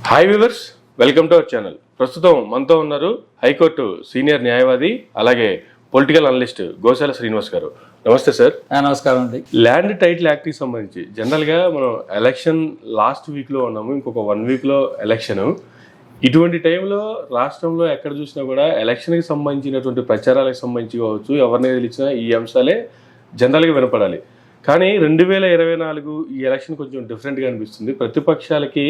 Hi viewers, welcome to our channel. ప్రస్తుతం మనతో ఉన్నారు హైకోర్టు సీనియర్ న్యాయవాది అలాగే పొలిటికల్ అనలిస్ట్ గోశాల శ్రీనివాస్ గారు. నమస్తే సార్. నమస్కారం అండి. ల్యాండ్ టైటిల్ యాక్ట్కి సంబంధించి జనరల్గా మనం ఎలక్షన్ లాస్ట్ వీక్లో ఉన్నాము, ఇంకొక 1 వీక్లో ఎలక్షన్. ఇటువంటి టైంలో రాష్ట్రంలో ఎక్కడ చూసినా కూడా ఎలక్షన్కి సంబంధించినటువంటి ప్రచారాలకు సంబంధించి కావచ్చు, ఎవరిని తెలిసినా ఈ అంశాలే జనరల్గా వినపడాలి. కానీ 2024 ఈ ఎలక్షన్ కొంచెం డిఫరెంట్గా అనిపిస్తుంది. ప్రతిపక్షాలకి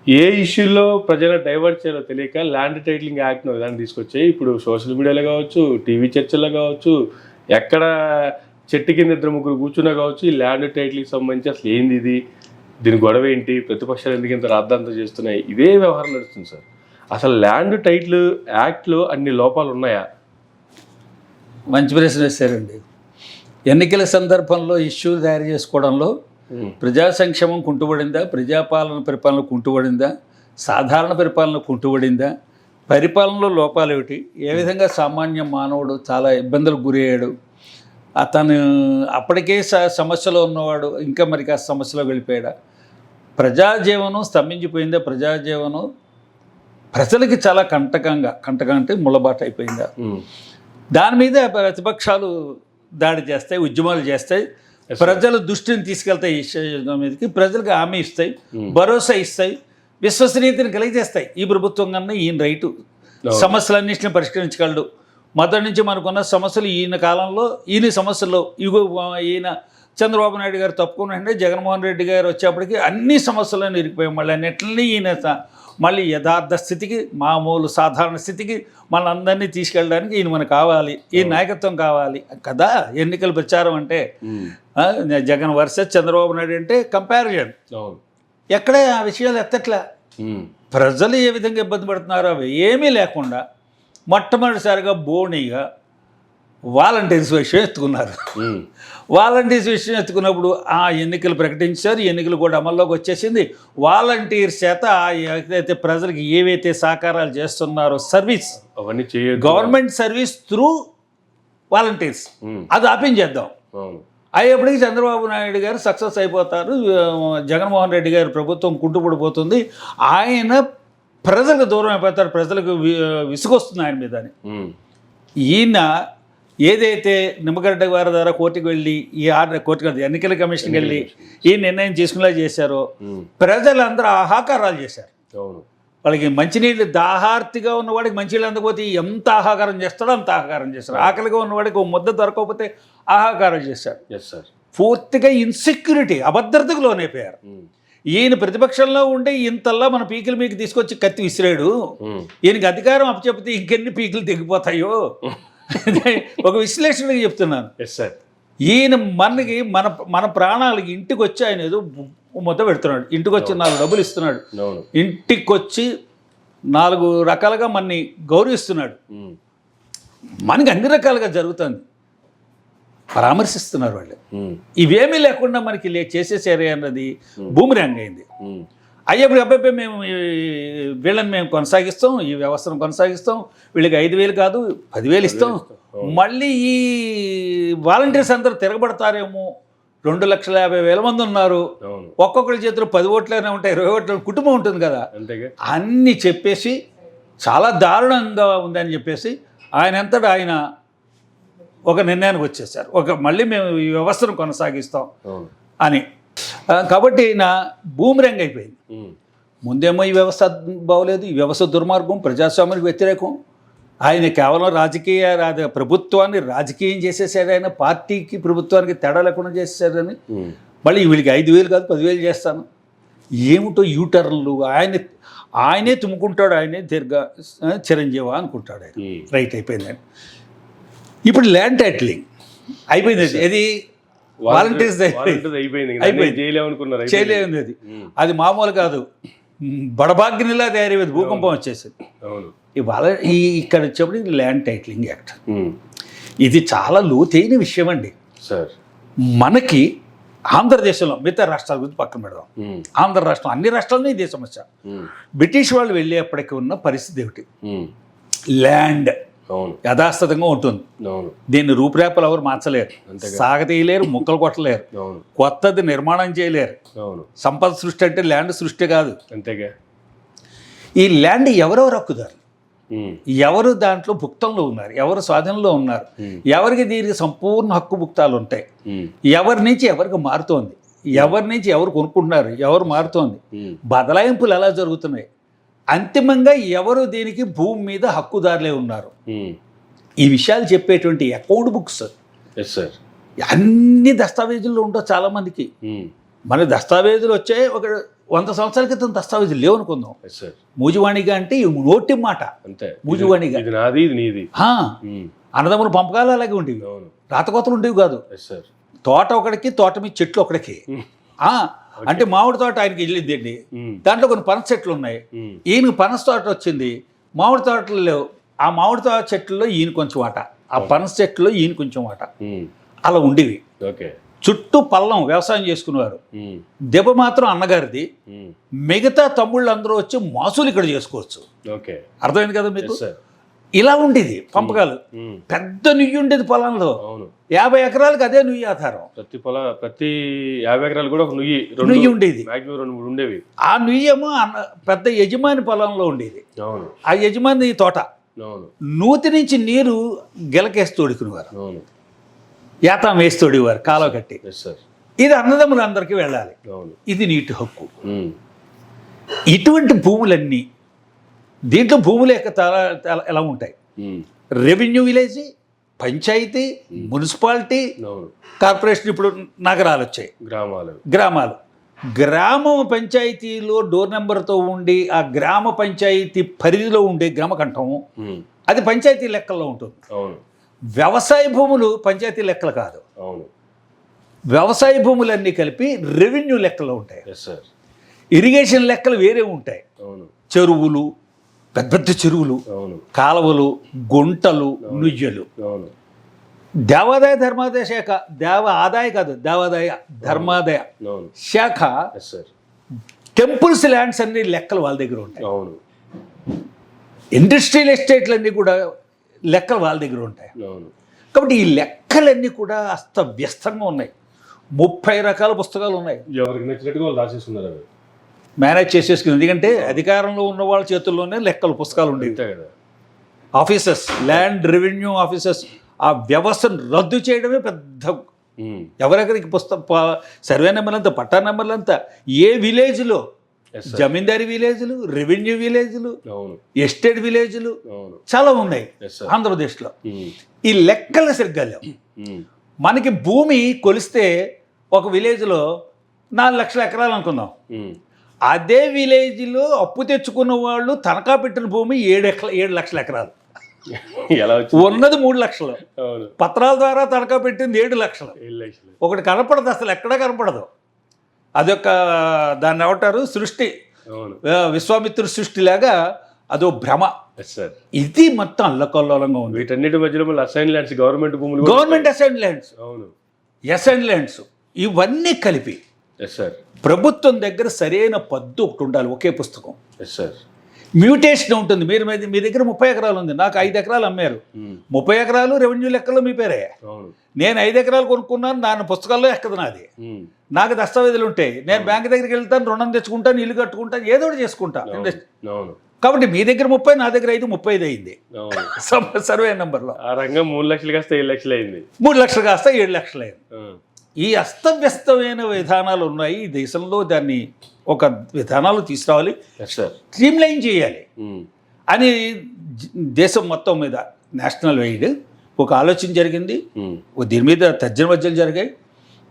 ఏ ఇష్యూలో ప్రజలు డైవర్ట్ చేయాలో తెలియక ల్యాండ్ టైటిలింగ్ యాక్ట్ను విధానం తీసుకొచ్చాయి. ఇప్పుడు సోషల్ మీడియాలో కావచ్చు, టీవీ చర్చల్లో కావచ్చు, ఎక్కడ చెట్టు కింద 2-3 కూర్చున్నా కావచ్చు, ఈ ల్యాండ్ టైటిలింగ్కి సంబంధించి అసలు ఏంది ఇది, దీని గొడవ ఏంటి, ప్రతిపక్షాలు ఎందుకు ఇంత రాద్ధాంతం చేస్తున్నాయి, ఇదే వ్యవహారం నడుస్తుంది సార్. అసలు ల్యాండ్ టైటిల్ యాక్ట్లో అన్ని లోపాలు ఉన్నాయా? మంచి ప్రశ్న వేశారండి. ఎన్నికల సందర్భంలో ఇష్యూ తయారు చేసుకోవడంలో ప్రజా సంక్షేమం కుంటుపడిందా, పరిపాలన కుంటుపడిందా, సాధారణ పరిపాలన కుంటుపడిందా, పరిపాలనలో లోపాలు ఏమిటి, ఏ విధంగా సామాన్య మానవుడు చాలా ఇబ్బందులకు గురయ్యాడు, అతను అప్పటికే సమస్యలో ఉన్నవాడు ఇంకా మరి కాస్త సమస్యలో వెళ్ళిపోయాడా, ప్రజాజీవనం స్తంభించిపోయిందా, ప్రజాజీవనం ప్రజలకి చాలా కంటకంగా అంటే ముళ్ళబాట అయిపోయిందా, దాని మీద ప్రతిపక్షాలు దాడి చేస్తాయి, ఉద్యమాలు చేస్తాయి, ప్రజల దృష్టిని తీసుకెళ్తాయి, ఈ మీదకి ప్రజలకు హామీ ఇస్తాయి, భరోసా ఇస్తాయి, విశ్వసనీయతను కలిగజేస్తాయి. ఈ ప్రభుత్వం కన్నా ఈయన రైటు సమస్యలన్నింటినీ పరిష్కరించగలడు. మొదటి నుంచి మనకున్న సమస్యలు ఈయన కాలంలో ఈయన సమస్యల్లో ఈయన చంద్రబాబు నాయుడు గారు తప్పుకున్నారంటే జగన్మోహన్ రెడ్డి గారు వచ్చేప్పటికి అన్ని సమస్యలను ఇరికిపోయాం. మళ్ళీ అన్నింటినీ ఈయన మళ్ళీ యథార్థ స్థితికి, మామూలు సాధారణ స్థితికి మనందరినీ తీసుకెళ్ళడానికి ఈయన మనకు కావాలి, ఈ నాయకత్వం కావాలి కదా. ఎన్నికల ప్రచారం అంటే జగన్ వర్సెస్ చంద్రబాబు నాయుడు అంటే కంపారిజన్. ఎక్కడే ఆ విషయాలు ఎత్తట్లా. ప్రజలు ఏ విధంగా ఇబ్బంది పడుతున్నారో అవి ఏమీ లేకుండా మొట్టమొదటిసారిగా బోణీగా వాలంటీర్స్ విషయం ఎత్తుకున్నారు. వాలంటీర్స్ విషయం ఎత్తుకున్నప్పుడు ఆ ఎన్నికలు ప్రకటించారు, ఎన్నికలు కూడా అమల్లోకి వచ్చేసింది. వాలంటీర్స్ చేత ఏదైతే ప్రజలకు ఏవైతే సహకారాలు చేస్తున్నారో సర్వీస్, అవన్నీ గవర్నమెంట్ సర్వీస్ త్రూ వాలంటీర్స్, అది ఆపించేద్దాం. అయ్యేప్పటికీ చంద్రబాబు నాయుడు గారు సక్సెస్ అయిపోతారు, జగన్మోహన్ రెడ్డి గారి ప్రభుత్వం కుంటుపడిపోతుంది, ఆయన ప్రజలకు దూరం అయిపోతారు, ప్రజలకు విసుగొస్తుంది ఆయన మీద అని. ఈయన ఏదైతే నిమ్మగడ్డ గారి ద్వారా కోర్టుకు వెళ్ళి ఈ కోర్టుకు ఎన్నికల కమిషన్కి వెళ్ళి ఈ నిర్ణయం తీసుకునేలా చేశారో ప్రజలందరూ ఆహాకారాలు చేశారు. వాళ్ళకి మంచినీళ్ళు దాహార్తిగా ఉన్నవాడికి మంచినీళ్ళు అందకపోతే ఎంత ఆహాకారం చేస్తాడో అంత ఆహాకారం చేస్తారు. ఆకలిగా ఉన్నవాడికి ఒక ముద్ద దొరకకపోతే ఆహాకారం చేశారు. పూర్తిగా ఇన్సెక్యూరిటీ, అభద్రతకు లోనైపోయారు. ఈయన ప్రతిపక్షంలో ఉండే ఇంతల్లా మన పీకులు మీకు తీసుకొచ్చి కత్తి విసిరాడు. ఈయనకి అధికారం అప్పచెప్తే ఇంకెన్ని పీకులు తెగిపోతాయో ఒక విశ్లేషణగా చెప్తున్నాను. ఈయన మనకి మన ప్రాణాలకి ఇంటికి వచ్చి ఆయన ఏదో మొత్తం పెడుతున్నాడు. ఇంటికి వచ్చి 4 డబ్బులు ఇస్తున్నాడు, ఇంటికి వచ్చి 4 రకాలుగా మనని గౌరవిస్తున్నాడు. మనకి అన్ని రకాలుగా జరుగుతుంది, పరామర్శిస్తున్నారు వాళ్ళు. ఇవేమీ లేకుండా మనకి చేసేసారే అన్నది బూమిరాంగ్ అయింది. అయ్యేప్పుడు అబ్బాయి మేము వీళ్ళని మేము కొనసాగిస్తాం, ఈ వ్యవస్థను కొనసాగిస్తాం, వీళ్ళకి 5,000 కాదు 10,000 ఇస్తాం. మళ్ళీ ఈ వాలంటీర్స్ అందరూ తిరగబడతారేమో, 2,50,000 మంది ఉన్నారు, ఒక్కొక్కరి చేతిలో 10 ఓట్లైనా ఉంటాయి, 20 ఓట్ల కుటుంబం ఉంటుంది కదా, అన్నీ చెప్పేసి చాలా దారుణంగా ఉందని చెప్పేసి ఆయన ఒక నిర్ణయానికి వచ్చేసారు. మళ్ళీ మేము ఈ వ్యవస్థను కొనసాగిస్తాం అని. కాబట్టి నా బూమిరంగ్ అయిపోయింది. ముందేమో ఈ వ్యవస్థ బాగోలేదు, ఈ వ్యవస్థ దుర్మార్గం, ప్రజాస్వామ్యానికి వ్యతిరేకం, ఆయన కేవలం ప్రభుత్వాన్ని రాజకీయం చేసేసాడు, ఆయన పార్టీకి ప్రభుత్వానికి తేడా లేకుండా చేసేసాడని. మళ్ళీ వీళ్ళకి 5,000 కాదు 10,000 చేస్తాను, ఏమిటో యూటర్న్లు, ఆయనే తుమ్ముకుంటాడు, ఆయనే చిరంజీవి అనుకుంటాడు ఆయన. రైట్ అయిపోయిందండి. ఇప్పుడు ల్యాండ్ టైటిలింగ్ అయిపోయింది. అది వాలంటీర్స్ చేయలేముంది. అది మామూలు కాదు, బడబాగ్నిలా తయారయ్యేది, భూకంపం వచ్చేసింది. ఇక్కడ వచ్చేప్పుడు ల్యాండ్ టైటిలింగ్ యాక్ట్, ఇది చాలా లోతైన విషయం అండి. మనకి ఆంధ్రదేశంలో, మిగతా రాష్ట్రాల గురించి పక్కన పెడదాం, ఆంధ్ర రాష్ట్రం, అన్ని రాష్ట్రాల్లో ఇదే సమస్య. బ్రిటిష్ వాళ్ళు వెళ్ళేప్పటికీ ఉన్న పరిస్థితి ఏమిటి, ల్యాండ్ యథాస్థితంగా ఉంటుంది. దీన్ని రూపురేఖలు ఎవరు మార్చలేరు, సాగతీయలేరు, ముక్కలు కొట్టలేరు, కొత్తది నిర్మాణం చేయలేరు. సంపద సృష్టి అంటే ల్యాండ్ సృష్టి కాదు. ఈ ల్యాండ్ ఎవరెవరు హక్కుదారులు, ఎవరు దాంట్లో భుక్తంలో ఉన్నారు, ఎవరు స్వాధీనంలో ఉన్నారు, ఎవరికి దీనికి సంపూర్ణ హక్కు భుక్తాలు ఉంటాయి, ఎవరి నుంచి ఎవరికి మారుతోంది, ఎవరి నుంచి ఎవరు కొనుక్కుంటున్నారు, ఎవరు మారుతోంది, బదలాయింపులు ఎలా జరుగుతున్నాయి, అంతిమంగా ఎవరు దీనికి భూమి మీద హక్కుదారులే ఉన్నారు, ఈ విషయాలు చెప్పేటువంటి అకౌంట్ బుక్స్ అన్ని దస్తావేజుల్లో ఉండవు చాలామందికి. మన దస్తావేజులు వచ్చాయి ఒక 100 సంవత్సరాల క్రితం దస్తావేజులు లేవు అనుకుందాం. మూజువాణిగా అంటే ఈ నోటి మాట, మూజువాణిగా అన్నదమ్ముల పంపకాలు అలాగే ఉండేవి, రాతకోతలు ఉండేవి కాదు. తోట ఒకడికి, తోట మీద చెట్లు ఒకడికి. అంటే మామిడి తోట ఆయనకి వెళ్ళిందండి, దాంట్లో కొన్ని పనస చెట్లు ఉన్నాయి, ఈయనకు పనస తోట వచ్చింది, మామిడి తోటలు లేవు, ఆ మామిడి తోట చెట్లలో ఈయన కొంచెం వాట, ఆ పనస చెట్లలో ఈయన కొంచెం వాట, అలా ఉండేవి. చుట్టూ పల్లం వ్యవసాయం చేసుకునేవారు, దెబ్బ మాత్రం అన్నగారిది, మిగతా తమ్ముళ్ళు అందరూ వచ్చి మాసులు ఇక్కడ చేసుకోవచ్చు. అర్థమైంది కదా మీకు? ఇలా ఉండేది పంపకాలు. పెద్ద నుయ్యి ఉండేది పొలంలో, 50 ఎకరాలకు అదే నుయ్యి ఆధారం. ప్రతి 50 ఎకరాలు కూడా ఒక నుయ్యి ఉండేది. 2-3 ఉండేవి. ఆ నుయ్యి ఏమో పెద్ద యజమాని పొలంలో ఉండేది, ఆ యజమాని తోట. నూతి నుంచి నీరు గెలకేసి తోడుకునేవారు, యాతం వేసి తోడేవారు కాలువ కట్టి. ఇది అన్నదమ్ములు అందరికీ వెళ్ళాలి, ఇది నీటి హక్కు. ఇటువంటి భూములన్నీ దీంట్లో భూములు ఎలా ఉంటాయి? Revenue village, panchayat, municipality, corporation, ఇప్పుడు నగరాలు వచ్చాయి, గ్రామాలు. గ్రామ పంచాయతీలో డోర్ నెంబర్తో ఉండి ఆ గ్రామ పంచాయతీ పరిధిలో ఉండే గ్రామకంఠము అది పంచాయతీ లెక్కల్లో ఉంటుంది. వ్యవసాయ భూములు పంచాయతీ లెక్కలు కాదు, వ్యవసాయ భూములన్నీ కలిపి రెవెన్యూ లెక్కలో ఉంటాయి. ఇరిగేషన్ లెక్కలు వేరే ఉంటాయి. చెరువులు, పెద్ద పెద్ద చెరువులు, కాలువలు, గుంటలు, నుయ్యలు. దేవాదాయ ధర్మాదాయ శాఖ, ఆదాయ కాదు, దేవాదాయ ధర్మాదాయ శాఖ టెంపుల్స్ ల్యాండ్స్ అన్ని లెక్కలు వాళ్ళ దగ్గర ఉంటాయి. ఇండస్ట్రియల్ ఎస్టేట్లన్నీ కూడా లెక్కలు వాళ్ళ దగ్గర ఉంటాయి. కాబట్టి ఈ లెక్కలన్నీ కూడా అస్తవ్యస్తంగా ఉన్నాయి. 30 రకాల పుస్తకాలు ఉన్నాయి, ఎవరికి నచ్చినట్టుగా వాళ్ళు రాసేస్తున్నారు, మేనేజ్ చేసేసుకుని. ఎందుకంటే అధికారంలో ఉన్న వాళ్ళ చేతుల్లోనే లెక్కలు పుస్తకాలు ఉండేవి. ఆఫీసర్స్, ల్యాండ్ రెవెన్యూ ఆఫీసర్స్ ఆ వ్యవస్థను రద్దు చేయడమే పెద్ద. ఎవరెక్కడికి సర్వే నెంబర్లంతా, పట్టా నెంబర్లంతా, ఏ విలేజ్లో జమీందారీ విలేజ్లు, రెవెన్యూ విలేజ్లు, ఎస్టేట్ విలేజ్లు చాలా ఉన్నాయి ఆంధ్రప్రదేశ్లో. ఈ లెక్కలు సరిగ్గా లేవు. మనకి భూమి కొలిస్తే ఒక విలేజ్లో 4 లక్షల ఎకరాలు అనుకుందాం, అదే విలేజ్లో అప్పు తెచ్చుకున్న వాళ్ళు తనఖా పెట్టిన భూమి 7 లక్షల ఎకరాలు, ఉన్నది 3 లక్షలు, పత్రాల ద్వారా తనఖా పెట్టింది 7 లక్షలు. ఒకటి కనపడదు, అసలు ఎక్కడా కనపడదు. అదొక దాన్ని ఏమంటారు, సృష్టి, విశ్వామిత్రుడి సృష్టిలాగా అదో భ్రమ. ఇది మొత్తం అల్లకల్లోలంగా ఉంది. వీటన్నిటి మధ్యలో assign lands, government assign lands, assign lands, ఇవన్నీ కలిపి ప్రభుత్వం దగ్గర సరైన పద్దు ఒకటి ఉండాలి. ఒకే పుస్తకం, మ్యూటేషన్ ఉంటుంది. మీ దగ్గర 30 ఎకరాలు ఉంది, నాకు 5 ఎకరాలు అమ్మారు, 30 ఎకరాలు రెవెన్యూ లెక్కలో మీ పేరే. నేను 5 ఎకరాలు కొనుక్కున్నాను, దాని పుస్తకాల్లో ఎక్కదు నాది, నాకు దస్తావేజులు ఉంటాయి. నేను బ్యాంక్ దగ్గరికి వెళ్తాను, రుణం తెచ్చుకుంటాను, ఇల్లు కట్టుకుంటాను, ఏదో ఒకటి చేసుకుంటాను. కాబట్టి మీ దగ్గర 30, నా దగ్గర 35 అయింది సర్వే నెంబర్లో. ఆ రంగం 3 లక్షలు కాస్త 7 లక్షలు అయింది, 3 లక్షలు కాస్త 7 లక్షలు అయింది. ఈ అస్తవ్యస్తమైన విధానాలు ఉన్నాయి ఈ దేశంలో. దాన్ని ఒక విధానాలు తీసుకురావాలి, స్ట్రీమ్లైన్ చేయాలి అని దేశం మొత్తం మీద నేషనల్ వైడ్ ఒక ఆలోచన జరిగింది. దీని మీద తర్జన భర్జనలు జరిగాయి.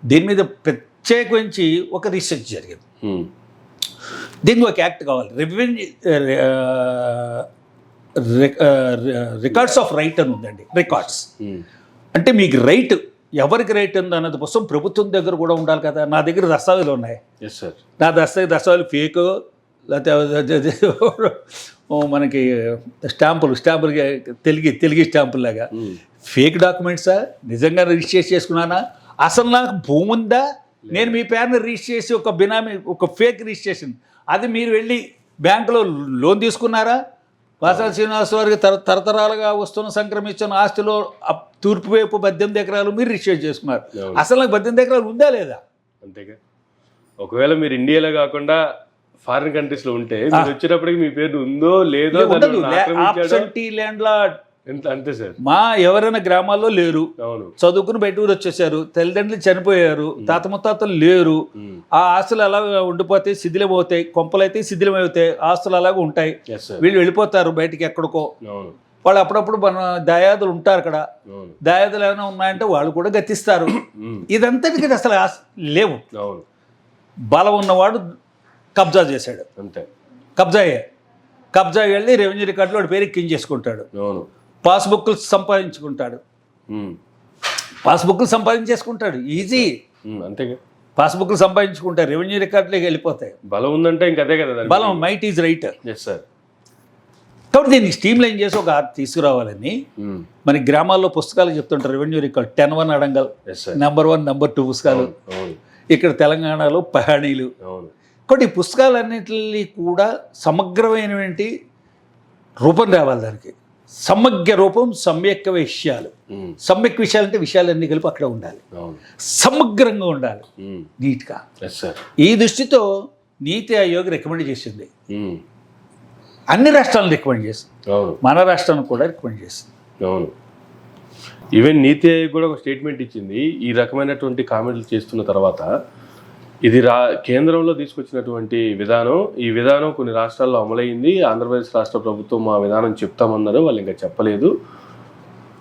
దీని మీద ప్రత్యేకించి ఒక రీసెర్చ్ జరిగింది. దీనికి ఒక యాక్ట్ కావాలి, రెవెన్యూ రికార్డ్స్ ఆఫ్ రైట్ అని ఉందండి. రికార్డ్స్ అంటే మీకు రైట్, ఎవరికి రైట్ ఉంది అన్నది కోసం ప్రభుత్వం దగ్గర కూడా ఉండాలి కదా. నా దగ్గర దస్తావేజులు ఉన్నాయి, నా దస్తావేజులు ఫేక్, లేకపోతే మనకి స్టాంపులు తెలుగు స్టాంపులు లాగా ఫేక్ డాక్యుమెంట్సా, నిజంగా రిజిస్టర్ చేసుకున్నానా, అసలు నాకు భూమి ఉందా, నేను మీ పేరుని రిజిస్టర్ చేసి ఒక బినామీ, ఒక ఫేక్ రిజిస్ట్రేషన్, అది మీరు వెళ్ళి బ్యాంకులో లోన్ తీసుకున్నారా, వాసాల శ్రీనివాస వారికి తరతరాలుగా వస్తున్న సంక్రమించిన ఆస్తిలో తూర్పు వైపు 18 ఎకరాలు మీరు రిజిస్టర్ చేసుకున్నారు, అసలు నాకు 18 ఎకరాలు ఉందా లేదా? అంతేగా. ఒకవేళ మీరు ఇండియాలో కాకుండా ఫారిన్ కంట్రీస్ లో ఉంటే మీరు వచ్చేటప్పటికి మీ పేరు ఉందో లేదో ఉండదు. దాన్ని ఆక్రమించాడో ఆబ్సెంటీ ల్యాండ్ లా అంతే సార్. మా ఎవరైనా గ్రామాల్లో లేరు, అవును. చదువుకుని బయట ఊరు వచ్చేసారు, తల్లిదండ్రులు చనిపోయారు, తాత ముత్తాతలు లేరు, ఆ ఆస్తులు అలా ఉండిపోతాయి, శిథిలం అవుతాయి, కొంపలైతే శిథిలం అవుతాయి, ఆస్తులు అలాగే ఉంటాయి. Yes sir. వీళ్ళు వెళ్ళిపోతారు బయటికి ఎక్కడికో. అవును. వాళ్ళు అప్పుడప్పుడు మన దాయాదులు ఉంటారు అక్కడ, అవును. దాయాదులు ఏమైనా ఉన్నాయంటే వాళ్ళు కూడా గతిస్తారు. ఇదంతటికి అసలు లేవు. అవును. బలం ఉన్నవాడు కబ్జా చేశాడు, అంతే. కబ్జా వెళ్ళి రెవెన్యూ రికార్డులో వాడి పేరు ఎక్కించేసుకుంటాడు, అవును. పాస్బుక్లు సంపాదించుకుంటాడు, పాస్బుక్లు సంపాదించేసుకుంటాడు. ఈజీ. అంతేగా. పాస్బుక్లు సంపాదించుకుంటారు, రెవెన్యూ రికార్డులోకి వెళ్ళిపోతాయి. బలం ఉందంటే ఇంక అదే కదా దాని బలం, might is right. Yes sir. కాబట్టి దీన్ని స్ట్రీమ్ లైన్ చేసి ఒక తీసుకురావాలని మన గ్రామాల్లో పుస్తకాలు చెప్తుంటారు. రెవెన్యూ రికార్డ్ 10-1 అడంగల్, ఎస్ సార్. నెంబర్ 1, నెంబర్ 2 పుస్తకాలు. అవును. ఇక్కడ తెలంగాణలో పహాణీలు. అవును. కాబట్టి ఈ పుస్తకాలన్నింటినీ కూడా సమగ్రమైనటువంటి రూపం రావాలి. దానికి సమగ్ర రూపం, సమ్యక్ విషయాలు. సమ్యక్ విషయాలు అంటే విషయాలన్నీ కలిపి అక్కడ ఉండాలి, సమగ్రంగా ఉండాలి, నీట్గా. Yes sir. ఈ దృష్టితో నీతి ఆయోగ్ రికమెండ్ చేసింది, అన్ని రాష్ట్రాలను రికమెండ్ చేసింది, అవును. మన రాష్ట్రాన్ని కూడా రికమెండ్ చేసింది. అవును. ఈవెన్ నీతి ఆయోగ్ కూడా ఒక స్టేట్మెంట్ ఇచ్చింది. ఈ రకమైనటువంటి కామెంట్లు చేస్తున్న తర్వాత ఇది కేంద్రంలో తీసుకొచ్చినటువంటి విధానం, ఈ విధానం కొన్ని రాష్ట్రాల్లో అమలైంది. ఆంధ్రప్రదేశ్ రాష్ట్ర ప్రభుత్వం మా విధానం చెప్తామన్నారు, వాళ్ళు ఇంకా చెప్పలేదు.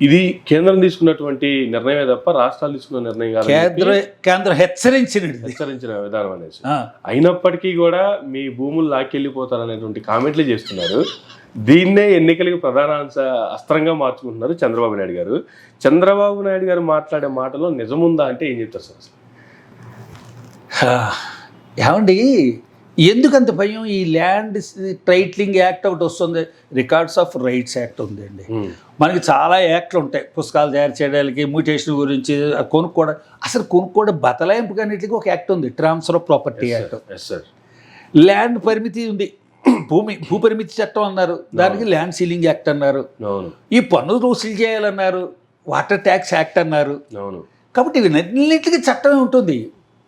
ఇది కేంద్రం తీసుకున్నటువంటి నిర్ణయమే తప్ప రాష్ట్రాలు తీసుకున్న నిర్ణయం కాదు. కేంద్రం హెచ్చరించిన విధానం అనేసి. అయినప్పటికీ కూడా మీ భూములు లాక్కెళ్ళిపోతారనేటువంటి కామెంట్లు చేస్తున్నారు. దీన్నే ఎన్నికలకు ప్రధాన అస్త్రంగా మార్చుకుంటున్నారు చంద్రబాబు నాయుడు గారు. చంద్రబాబు నాయుడు గారు మాట్లాడే మాటలో నిజముందా అంటే ఏం చెప్తారు సార్ అసలు? ఏమండి, ఎందుకంత భయం? ఈ ల్యాండ్ టైటిలింగ్ యాక్ట్ ఒకటి వస్తుంది, రికార్డ్స్ ఆఫ్ రైట్స్ యాక్ట్ ఉందండి. మనకి చాలా యాక్ట్లు ఉంటాయి, పుస్తకాలు తయారు చేయడానికి, మ్యూటేషన్ గురించి, కొనుక్కోవడం బతలాయింపు అన్నిటికీ ఒక యాక్ట్ ఉంది, transfer of property act. Land పరిమితి ఉంది, భూ పరిమితి చట్టం అన్నారు, దానికి ల్యాండ్ సీలింగ్ యాక్ట్ అన్నారు, ఈ పన్నులు వసూలు చేయాలన్నారు, వాటర్ ట్యాక్స్ యాక్ట్ అన్నారు. కాబట్టి ఇవన్నిటికీ చట్టమే ఉంటుంది.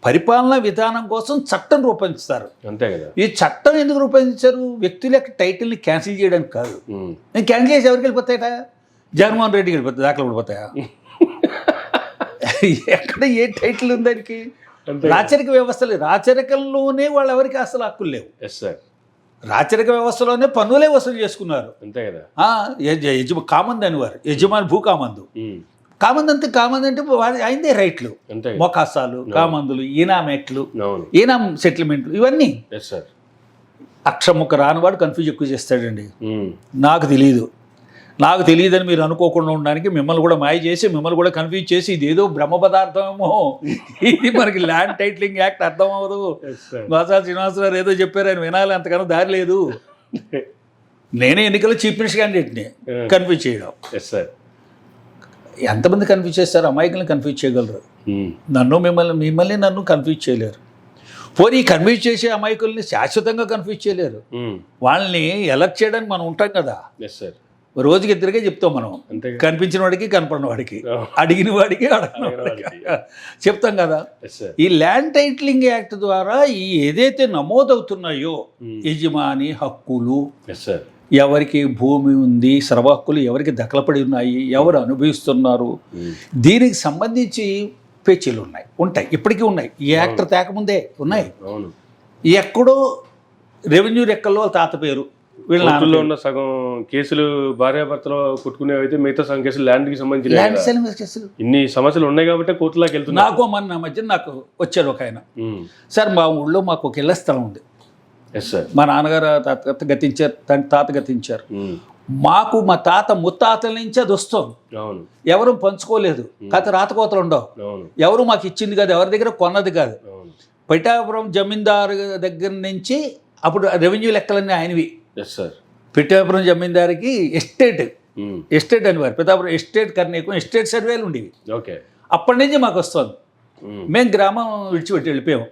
పరిపాలనా విధానం కోసం చట్టం రూపొందిస్తారు, అంతే కదా. ఈ చట్టం ఎందుకు రూపొందించారు? వ్యక్తుల యొక్క టైటిల్ని క్యాన్సిల్ చేయడానికి కాదు. నేను క్యాన్సిల్ చేసి ఎవరికి వెళ్ళిపోతాయట? జగన్మోహన్ రెడ్డికి వెళ్ళిపోతాయి, దాఖలు పడిపోతాయా? ఎక్కడ ఏ టైటిల్ ఉంది దానికి? రాచరిక వ్యవస్థలు, రాచరికంలోనే వాళ్ళు ఎవరికి అసలు హక్కులు లేవు. రాచరిక వ్యవస్థలోనే పన్నులే వసూలు చేసుకున్నారు, అంతే కదా. కామంది అనేవారు, యజమాని భూకామందు. కామంది అంటే అయిందే రైట్లు, మొకాసాలు, కామందులు, ఈనామెట్లు, ఈనాం సెటిల్మెంట్లు, ఇవన్నీ. అక్షరముక్క రానివాడు కన్ఫ్యూజ్ ఎక్కువ చేస్తాడండి. నాకు తెలియదని మీరు అనుకోకుండా ఉండడానికి మిమ్మల్ని కూడా మాయ చేసి, మిమ్మల్ని కూడా కన్ఫ్యూజ్ చేసి, ఇదేదో బ్రహ్మ పదార్థమేమో, ఇది మనకి ల్యాండ్ టైటిలింగ్ యాక్ట్ అర్థం అవ్వదు, మాసా శ్రీనివాసరావు ఏదో చెప్పారు, ఆయన వినాలి, అంతకన్నా దారి లేదు. నేనే ఎన్నికల్లో చీఫ్ మినిస్టర్ క్యాండిడేట్ని కన్ఫ్యూజ్ చేయడం. ఎంతమంది కన్ఫ్యూజ్ చేస్తారు? అమాయకులను కన్ఫ్యూజ్ చేయగలరు, మిమ్మల్ని నన్ను కన్ఫ్యూజ్ చేయలేరు. పోనీ కన్ఫ్యూజ్ చేసే అమాయకుల్ని శాశ్వతంగా కన్ఫ్యూజ్ చేయలేరు. వాళ్ళని ఎలక్ట్ చేయడానికి మనం ఉంటాం కదా, రోజుకి ఇద్దరికే చెప్తాం మనం, కనిపించిన వాడికి, కనపడిన వాడికి, అడిగిన వాడికి, అడగిన వాడికి చెప్తాం కదా. ఈ ల్యాండ్ టైటిలింగ్ యాక్ట్ ద్వారా ఈ ఏదైతే నమోదవుతున్నాయో యజమాని హక్కులు, ఎవరికి భూమి ఉంది, సర్వ హక్కులు ఎవరికి దఖలపడి ఉన్నాయి, ఎవరు అనుభవిస్తున్నారు, దీనికి సంబంధించి పేచీలు ఉంటాయి, ఇప్పటికీ ఉన్నాయి. ఈ యాక్టర్ తేకముందే ఉన్నాయి. ఎక్కడో రెవెన్యూ రెక్కల్లో తాత పేరు, వీళ్ళలో ఉన్న సగం కేసులు భార్యాభర్తలు కొట్టుకునేవి అయితే మిగతా సగం కేసులు ల్యాండ్కి సంబంధించిన కేసులు. ఇన్ని సమస్యలు ఉన్నాయి కాబట్టి కోర్టులోకి వెళ్తున్నారు. నాకు మన మధ్య నాకు వచ్చాడు ఒక ఆయన, సార్ మా ఊళ్ళో మాకు ఒక ఇళ్ల స్థలం ఉంది, మా నాన్నగారు తాత గతించారు, మాకు మా తాత ముత్తాతల నుంచి అది వస్తుంది, ఎవరు పంచుకోలేదు, కథ రాతకోతలు ఉండవు, ఎవరు మాకు ఇచ్చింది కాదు, ఎవరి దగ్గర కొన్నది కాదు. పిఠాపురం జమీందారు దగ్గర నుంచి అప్పుడు రెవెన్యూ లెక్కలన్నీ ఆయనవి. పిఠాపురం జమీందారికి ఎస్టేట్ అనేవారు, పిఠాపురం ఎస్టేట్ కర్ణీకం ఎస్టేట్ సర్వేలు ఉండేవి. అప్పటి నుంచి మాకు వస్తుంది. మేము గ్రామం విడిచిపెట్టి వెళ్ళిపోయాము.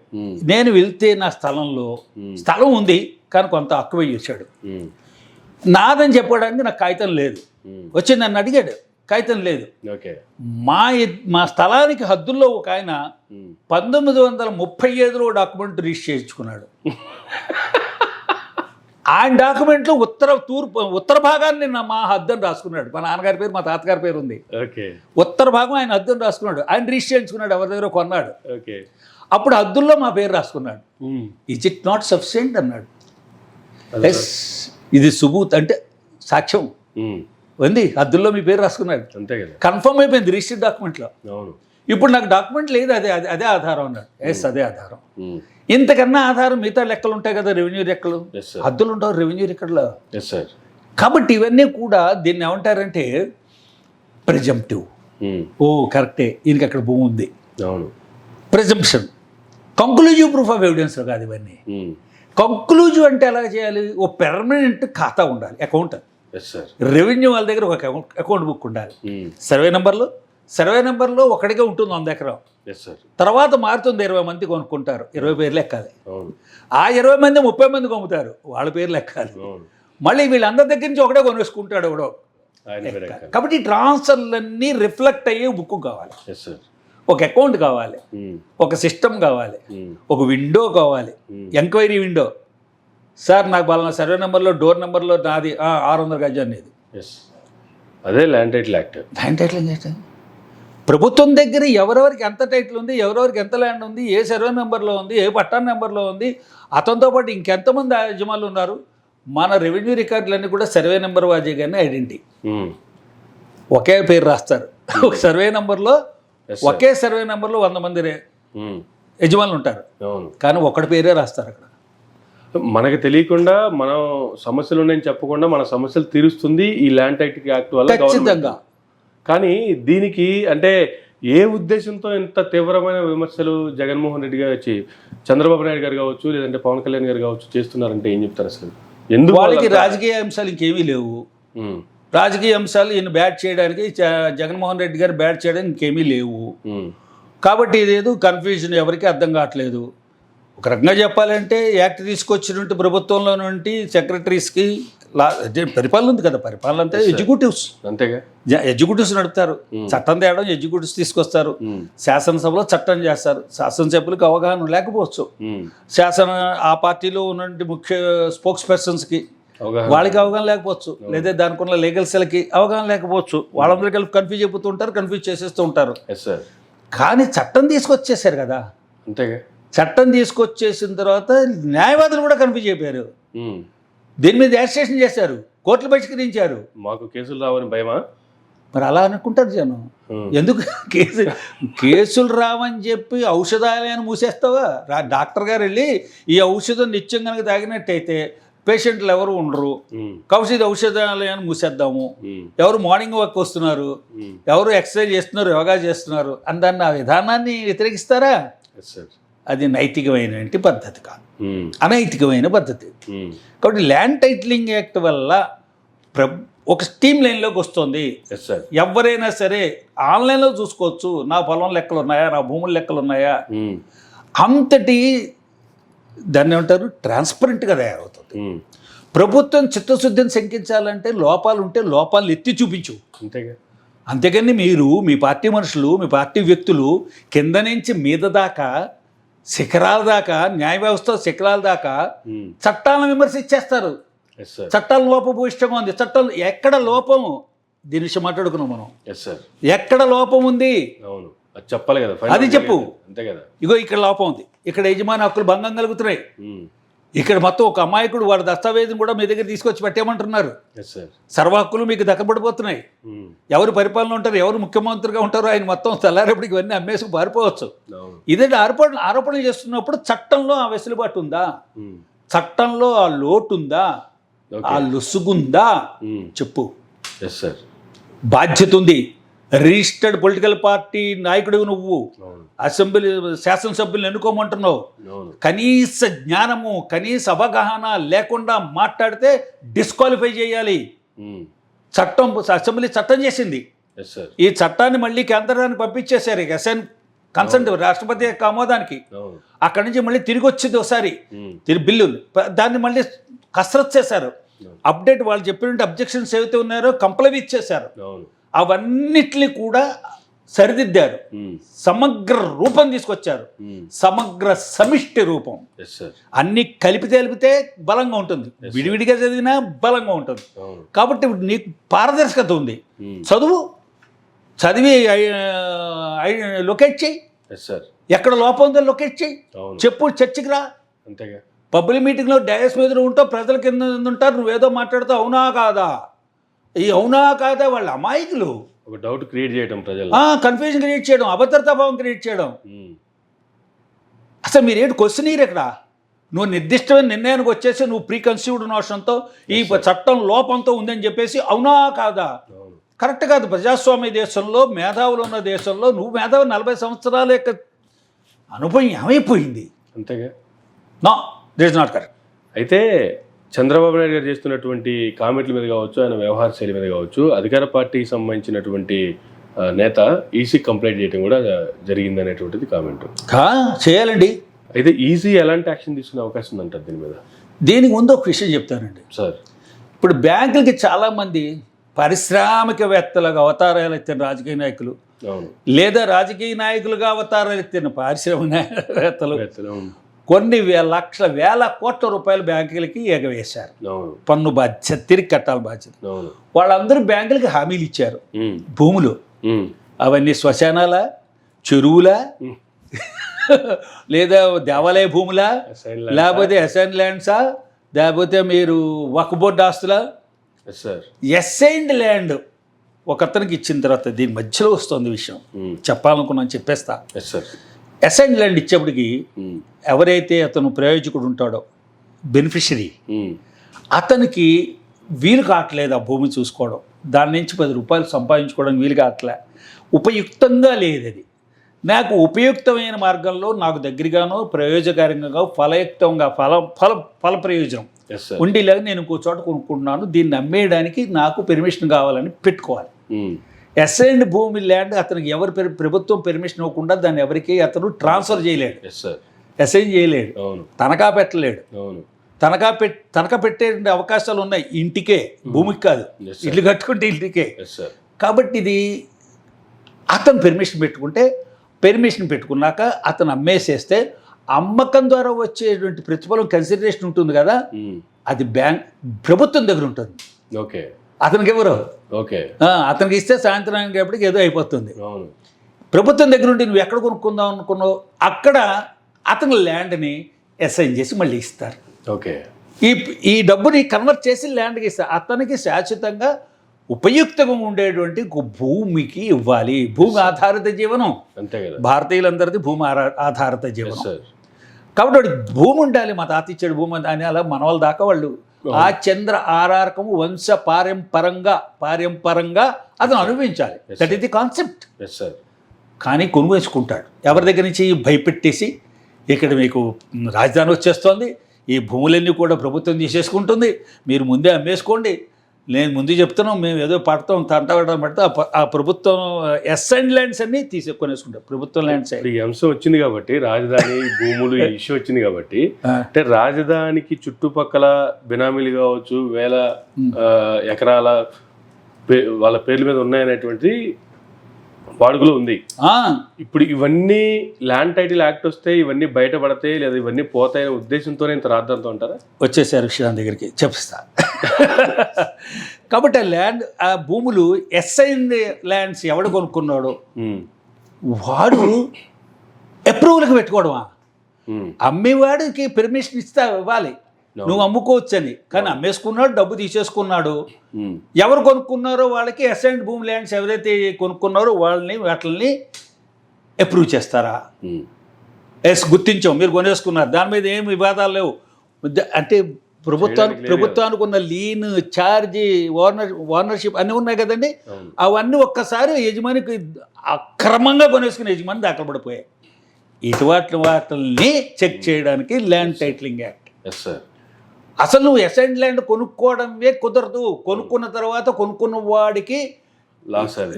నేను వెళ్తే నా స్థలం ఉంది కానీ కొంత అక్కువ చేశాడు, నాదని చెప్పడానికి నాకు కాగితం లేదు. వచ్చి నన్ను అడిగాడు, కాగితం లేదు. మా స్థలానికి హద్దుల్లో ఒక ఆయన 1935లో డాక్యుమెంట్ రిజిస్టర్ చేయించుకున్నాడు. ఆయన డాక్యుమెంట్లో ఉత్తర భాగాన్ని మా హద్దు అని రాసుకున్నాడు. మా నాన్నగారి పేరు మా తాతగారి పేరు ఉంది. ఓకే. ఉత్తర భాగం ఆయన హద్దు అని రాసుకున్నాడు. ఆయన రిజిస్టర్ చేయించుకున్నాడు, ఎవరి దగ్గర కొన్నాడు. ఓకే. అప్పుడు హద్దుల్లో మా పేరు రాసుకున్నాడు. ఇజ్ ఇట్ నాట్ సఫిషియెంట్ అన్నాడు. ఎస్, ఇది సుబూత్ అంటే సాక్ష్యం ఉంది, హద్దుల్లో మీ పేరు రాసుకున్నాడు, అంతే కదా, కన్ఫర్మ్ అయిపోయింది రిజిస్టర్ డాక్యుమెంట్లో. అవును. ఇప్పుడు నాకు డాక్యుమెంట్ లేదు, అదే ఆధారం అన్నాడు. ఎస్, అదే ఆధారం. ఇంతకన్నా ఆధారం మిగతా లెక్కలు ఉంటాయి కదా, రెవెన్యూ లెక్కలు, హద్దులు ఉంటావు రెవెన్యూ లెక్కల్లో. కాబట్టి ఇవన్నీ కూడా దీన్ని ఏమంటారంటే ప్రిజంప్టివ్. ఓ కరెక్టే, ఈయనకి అక్కడ భూమి ఉంది, presumption. Conclusive proof of evidence కాదు ఇవన్నీ. కంక్లూజివ్ అంటే ఎలా చేయాలి? ఓ పెర్మనెంట్ ఖాతా ఉండాలి, అకౌంట్. రెవెన్యూ వాళ్ళ దగ్గర ఒక అకౌంట్ బుక్ ఉండాలి. సర్వే నెంబర్లో ఒకటిగా ఉంటుంది 100 ఎకరం. తర్వాత మారుతుంది, 20 మంది కొనుక్కుంటారు, 20 పేర్లు ఎక్కాలి. ఆ 20 మంది 30 మంది కొమ్ముతారు, వాళ్ళ పేర్లు ఎక్కాలి. మళ్ళీ వీళ్ళందరి దగ్గర నుంచి ఒకటే కొనేసుకుంటాడు ఎవడో. కాబట్టి ట్రాన్స్ఫర్లన్నీ రిఫ్లెక్ట్ అయ్యే బుక్ కావాలి, ఒక అకౌంట్ కావాలి, ఒక సిస్టమ్ కావాలి, ఒక విండో కావాలి, ఎంక్వైరీ విండో. సార్ నాకు బలానా సర్వే నెంబర్లో డోర్ నెంబర్లో నాది 600 గజం అనేది. అదే land title act. Land titling act. ప్రభుత్వం దగ్గర ఎవరెవరికి ఎంత టైటిల్ ఉంది, ఎవరెవరికి ఎంత ల్యాండ్ ఉంది, ఏ సర్వే నెంబర్లో ఉంది, ఏ పట్టా నెంబర్లో ఉంది, అతనితో పాటు ఇంకెంతమంది యజమానులు ఉన్నారు. మన రెవెన్యూ రికార్డులన్నీ కూడా సర్వే నెంబర్ వాజీగానే ఐడెంటిటీ. ఒకే పేరు రాస్తారు ఒక సర్వే నెంబర్లో, ఒకే సర్వే నెంబర్లో 100 మంది యజమానులు ఉంటారు, కానీ ఒకటి పేరే రాస్తారు అక్కడ. మనకు తెలియకుండా మనం సమస్యలు ఉన్నాయని చెప్పకుండా మన సమస్యలు తీరుస్తుంది ఈ ల్యాండ్ టైటిలింగ్ యాక్ట్ వల్ల ఖచ్చితంగా. కానీ దీనికి అంటే ఏ ఉద్దేశంతో ఇంత తీవ్రమైన విమర్శలు జగన్మోహన్ రెడ్డి గారు చంద్రబాబు నాయుడు గారు కావచ్చు, లేదంటే పవన్ కళ్యాణ్ గారు కావచ్చు చేస్తున్నారంటే ఏం చెప్తారు అసలు? ఎందుకు? వాళ్ళకి రాజకీయ అంశాలు ఇంకేమీ లేవు. రాజకీయ అంశాలు ఈయన బ్యాట్ చేయడానికి, జగన్మోహన్ రెడ్డి గారు బ్యాట్ చేయడానికి ఇంకేమీ లేవు. కాబట్టి ఇదేదో కన్ఫ్యూజన్, ఎవరికి అర్థం కావట్లేదు. ఒక రకంగా చెప్పాలంటే యాక్ట్ తీసుకొచ్చినట్టు ప్రభుత్వంలో నుండి సెక్రటరీస్కి పరిపాలన ఉంది కదా, పరిపాలన అంతే ఎగ్జిక్యూటివ్స్, అంతేగా ఎగ్జిక్యూటివ్స్ నడుపుతారు. చట్టం తేవడం ఎగ్జిక్యూటివ్స్ తీసుకొస్తారు, శాసనసభలో చట్టం చేస్తారు. శాసనసభ్యులకు అవగాహన లేకపోవచ్చు, ఆ పార్టీలో ఉన్నటువంటి ముఖ్య స్పోక్స్ పర్సన్స్కి వాళ్ళకి అవగాహన లేకపోవచ్చు, లేదా దానికి ఉన్న లీగల్ సెల్కి అవగాహన లేకపోవచ్చు. వాళ్ళందరూ కలిపి కన్ఫ్యూజ్ అయిపోతూ ఉంటారు, కన్ఫ్యూజ్ చేసేస్తూ ఉంటారు. కానీ చట్టం తీసుకొచ్చేసారు కదా, అంతేగా. చట్టం తీసుకొచ్చేసిన తర్వాత న్యాయవాదులు కూడా కన్ఫ్యూజ్ అయిపోయారు. దీని మీద యాజిటేషన్ చేశారు, కోర్టులు బహిష్కరించారు. మాకు కేసులు రావని భయమా? మరి అలా అనుకుంటారు జనం. ఎందుకు కేసులు రావని చెప్పి ఔషధాలయాన్ని మూసేస్తావా? డాక్టర్ గారు వెళ్ళి ఈ ఔషధం నిత్యం కనుక తాగినట్టయితే పేషెంట్లు ఎవరు ఉండరు, కాబట్టి ఇది ఔషధాలయాన్ని మూసేద్దాము. ఎవరు మార్నింగ్ వాక్ వస్తున్నారు, ఎవరు ఎక్సర్సైజ్ చేస్తున్నారు, యోగా చేస్తున్నారు అని దాన్ని ఆ విధానాన్ని వ్యతిరేకిస్తారా? అది నైతికమైన పద్ధతి కాదు, అనైతికమైన పద్ధతి. కాబట్టి ల్యాండ్ టైటిలింగ్ యాక్ట్ వల్ల ఒక స్ట్రీమ్ లైన్లోకి వస్తుంది. ఎవరైనా సరే ఆన్లైన్లో చూసుకోవచ్చు, నా పొలం లెక్కలు ఉన్నాయా, నా భూముల లెక్కలు ఉన్నాయా. అంతటి దాన్ని ఏమంటారు, ట్రాన్స్పరెంట్గా తయారవుతుంది. ప్రభుత్వం చిత్తశుద్ధిని శంకించాలంటే లోపాలు ఉంటే లోపాలను ఎత్తి చూపించు, అంతేగా. అంతేగాని మీరు మీ పార్టీ మనుషులు, మీ పార్టీ వ్యక్తులు కింద నుంచి మీద దాకా, శిఖరాల దాకా, న్యాయ వ్యవస్థ శిఖరాల దాకా చట్టాలను విమర్శించేస్తారు. చట్టాల లోపభూయిష్టంగా ఉంది, చట్టం ఎక్కడ లోపము, దీని విషయం మాట్లాడుకున్నాం మనం. ఎక్కడ లోపం ఉంది చెప్పాలి కదా, అది చెప్పు. అంతే కదా. ఇగో ఇక్కడ లోపం ఉంది, ఇక్కడ యజమాని హక్కులు భంగం కలుగుతున్నాయి, ఇక్కడ మొత్తం ఒక అమాయకుడు వాడి దస్తావేజం కూడా మీ దగ్గర తీసుకొచ్చి పెట్టేయమంటున్నారు. సర్వ హక్కులు మీకు దక్కబడిపోతున్నాయి. ఎవరు పరిపాలన ఉంటారు, ఎవరు ముఖ్యమంత్రిగా ఉంటారో ఆయన మొత్తం తెల్లారేపటికి ఇవన్నీ అమ్మేసుకు పారిపోవచ్చు. ఇదే ఆరోపణలు చేస్తున్నప్పుడు చట్టంలో ఆ వెసులుబాటు ఉందా, చట్టంలో ఆ లోటు ఉందా, ఆ లొసుగుందా చెప్పు. బాధ్యత ఉంది. రిజిస్టర్డ్ పొలిటికల్ పార్టీ నాయకుడు నువ్వు, అసెంబ్లీ శాసనసభ్యులను ఎన్నుకోమంటున్నావు, కనీస జ్ఞానము, కనీస అవగాహన లేకుండా మాట్లాడితే డిస్క్వాలిఫై చేయాలి. చట్టం, అసెంబ్లీ చట్టం చేసింది, ఈ చట్టాన్ని మళ్ళీ కేంద్రానికి పంపించేశారు కన్సెంట్, రాష్ట్రపతి యొక్క ఆమోదానికి. అక్కడి నుంచి మళ్ళీ తిరిగి వచ్చింది ఒకసారి బిల్లు, దాన్ని మళ్ళీ కసరత్ చేశారు, అప్డేట్. వాళ్ళు చెప్పినట్టు అబ్జెక్షన్స్ ఏవైతే ఉన్నారో కంప్లై ఇచ్చేశారు. అవన్నిటిని కూడా సరిదిద్దారు, సమగ్ర రూపం తీసుకొచ్చారు, సమగ్ర సమిష్టి రూపం. Yes sir. అన్ని కలిపి తెలిపితే బలంగా ఉంటుంది, విడివిడిగా చదివినా బలంగా ఉంటుంది. కాబట్టి నీకు పారదర్శకత ఉంది. చదివి లొకేట్ చేయి, ఎస్ సార్. ఎక్కడ లోపం ఉందో లొకేట్ చేయి, చెప్పు, చర్చకి రా. అంతేగా. పబ్లిక్ మీటింగ్లో డయాస్ మీద ఉంటావు, ప్రజల కింద ఉంటారు, నువ్వేదో మాట్లాడుతావు, అవునా కాదా? ఈ అవునా కాదా వాళ్ళ అమాయకులు. ఒక డౌట్ క్రియేట్ చేయడం, ప్రజలు కన్ఫ్యూజన్ క్రియేట్ చేయడం, అభద్రతా భావం క్రియేట్ చేయడం. అసలు మీరేంటి క్వశ్చన్ ఇయర్ ఇక్కడ? నువ్వు నిర్దిష్టమైన నిర్ణయానికి వచ్చేసి నువ్వు ప్రీ కన్సీవ్డ్ నోషన్తో ఈ చట్టం లోపంతో ఉందని చెప్పేసి అవునా కాదా? కరెక్ట్ కాదు. ప్రజాస్వామ్య దేశంలో, మేధావులు ఉన్న దేశంలో నువ్వు మేధావి 40 సంవత్సరాల యొక్క అనుభవం ఏమైపోయింది? అంతేగా. No, this is not correct. అయితే చంద్రబాబు నాయుడు గారు చేస్తున్నటువంటి కామెంట్ల మీద కావచ్చు, ఆయన వ్యవహార శైలి మీద కావచ్చు, అధికార పార్టీకి సంబంధించినటువంటి నేత ఈసీ కంప్లైంట్ చేయడం కూడా జరిగింది అనేటువంటిది కామెంట్ చేయాలండి. అయితే ఈసీ ఎలాంటి యాక్షన్ తీసుకునే అవకాశం ఉందంటారు దీని మీద? దీనికి ముందు ఒక విషయం చెప్తానండి సార్. ఇప్పుడు బ్యాంకులకి చాలామంది పారిశ్రామికవేత్తలుగా అవతారాలు ఎత్తిన రాజకీయ నాయకులు, లేదా రాజకీయ నాయకులుగా అవతారాలు ఎత్తిన పారిశ్రామికవేత్తలు కొన్ని వేల కోట్ల రూపాయలు బ్యాంకులకి ఎగవేశారు. పన్ను బాధ్యత, తిరిగి కట్టాలి బాధ్యత. వాళ్ళందరూ బ్యాంకులకి హామీలు ఇచ్చారు. భూములు అవన్నీ శ్మశానాల, చెరువుల, లేదా దేవాలయ భూములా, లేకపోతే అసైన్ ల్యాండ్సా, లేకపోతే మీరు వక్ఫ్ బోర్డు ఆస్తులా? అసైన్డ్ ల్యాండ్ ఒక అతనికి ఇచ్చిన తర్వాత దీని మధ్యలో వస్తుంది విషయం, చెప్పాలనుకున్నాను, చెప్పేస్తా. అసైన్డ్ ల్యాండ్ ఇచ్చేప్పటికి ఎవరైతే అతను ప్రయోజకుడు ఉంటాడో, బెనిఫిషరీ, అతనికి వీలు కావట్లేదు ఆ భూమి చూసుకోవడం, దాని నుంచి 10 రూపాయలు సంపాదించుకోవడానికి వీలు కావట్లే, ఉపయుక్తంగా లేదు అది. నాకు ఉపయుక్తమైన మార్గంలో, నాకు దగ్గరగానో, ప్రయోజకరంగా, ఫలయుక్తంగా, ఫల ప్రయోజనం ఉండేలాగా నేను ఇంకో చోట కొనుక్కుంటున్నాను, దీన్ని అమ్మేయడానికి నాకు పెర్మిషన్ కావాలని పెట్టుకోవాలి. అసైన్డ్ భూమి ల్యాండ్ అతనికి ఎవరు ప్రభుత్వం పెర్మిషన్ ఇవ్వకుండా దాన్ని ఎవరికి అతను ట్రాన్స్ఫర్ చేయలేడు, అసైన్ చేయలేడు, తనఖా పెట్టలేడు. తనఖా పెట్టే అవకాశాలు ఉన్నాయి ఇంటికే, భూమికి కాదు. ఇల్లు కట్టుకుంటే ఇంటికే. కాబట్టి ఇది అతను పెర్మిషన్ పెట్టుకున్నాక అతను అమ్మేసేస్తే అమ్మకం ద్వారా వచ్చేటువంటి ప్రతిఫలం కన్సిడరేషన్ ఉంటుంది కదా, అది ప్రభుత్వం దగ్గర ఉంటుంది. అతనికి ఎవరు అతనికి ఇస్తే సాయంత్రానికి ఎప్పటికి ఏదో అయిపోతుంది. ప్రభుత్వం దగ్గర ఉండి నువ్వు ఎక్కడ కొనుక్కుందాం అనుకున్నావు అక్కడ అతని ల్యాండ్ని అసైన్ చేసి మళ్ళీ ఇస్తారు. ఈ డబ్బుని కన్వర్ట్ చేసి ల్యాండ్కి ఇస్తారు. అతనికి శాశ్వతంగా ఉపయుక్తంగా ఉండేటువంటి భూమికి ఇవ్వాలి. భూమి ఆధారిత జీవనం, భారతీయులందరిది భూమి ఆధారిత జీవనం. కాబట్టి వాడికి భూమి ఉండాలి. మా తాత ఇచ్చాడు భూమి అని అలా మనవాళ్ళ దాకా వాళ్ళు ఆ చంద్ర ఆరార్కము వంశ పారంపరంగా అతను అనుభవించాలి. That is the concept. కానీ కొనుగోసుకుంటాడు ఎవరి దగ్గర నుంచి భయపెట్టేసి, ఇక్కడ మీకు రాజధాని వచ్చేస్తోంది, ఈ భూములన్నీ కూడా ప్రభుత్వం తీసేసుకుంటుంది, మీరు ముందే అమ్మేసుకోండి, నేను ముందు చెప్తున్నాం, మేము ఏదో పడతాం తంటపడడం పడితే ఆ ప్రభుత్వం అసైన్డ్ ల్యాండ్స్ అన్ని కొనేసుకుంటారు. ప్రభుత్వం ల్యాండ్స్ ఈ అంశం వచ్చింది కాబట్టి, రాజధాని భూములు ఇష్యూ వచ్చింది కాబట్టి, అంటే రాజధానికి చుట్టుపక్కల బినామీలు కావచ్చు, వేల ఎకరాల వాళ్ళ పేర్ల మీద ఉన్నాయనేటువంటి వాడుకలో ఉంది. ఇప్పుడు ఇవన్నీ ల్యాండ్ టైటిల్ యాక్ట్ వస్తే ఇవన్నీ బయటపడతాయి, లేదా ఇవన్నీ పోతాయనే ఉద్దేశంతోనే ఇంత రాద్దంతో అంటారా? వచ్చేసారు విషయం దగ్గరికి చెప్పిస్తా. కాబట్టి ఆ భూములు అసైన్డ్ ల్యాండ్స్ ఎవడు కొనుక్కున్నాడో వాడు అప్రూవల్కి పెట్టుకోవడమా? అమ్మేవాడికి పెర్మిషన్ ఇవ్వాలి, నువ్వు అమ్ముకోవచ్చని. కానీ అమ్మేసుకున్నాడు, డబ్బు తీసేసుకున్నాడు. ఎవరు కొనుక్కున్నారో వాళ్ళకి అసైన్డ్ భూమి ల్యాండ్స్ ఎవరైతే కొనుక్కున్నారో వాటిని అప్రూవ్ చేస్తారా? గుర్తించాం, మీరు కొనేసుకున్నారు, దాని మీద ఏం వివాదాలు లేవు. అంటే ప్రభుత్వానికి ఉన్న లీన్, ఛార్జీ, ఓనర్షిప్ అన్నీ ఉన్నాయి కదండి. అవన్నీ ఒక్కసారి యజమానికి అక్రమంగా కొనేసుకునే యజమాని దాఖలు పడిపోయాయి. వాటిని చెక్ చేయడానికి ల్యాండ్ టైటిలింగ్ యాక్ట్. అసలు నువ్వు అసైన్డ్ ల్యాండ్ కొనుక్కోవడమే కుదరదు. కొనుక్కున్న తర్వాత కొనుక్కున్న వాడికి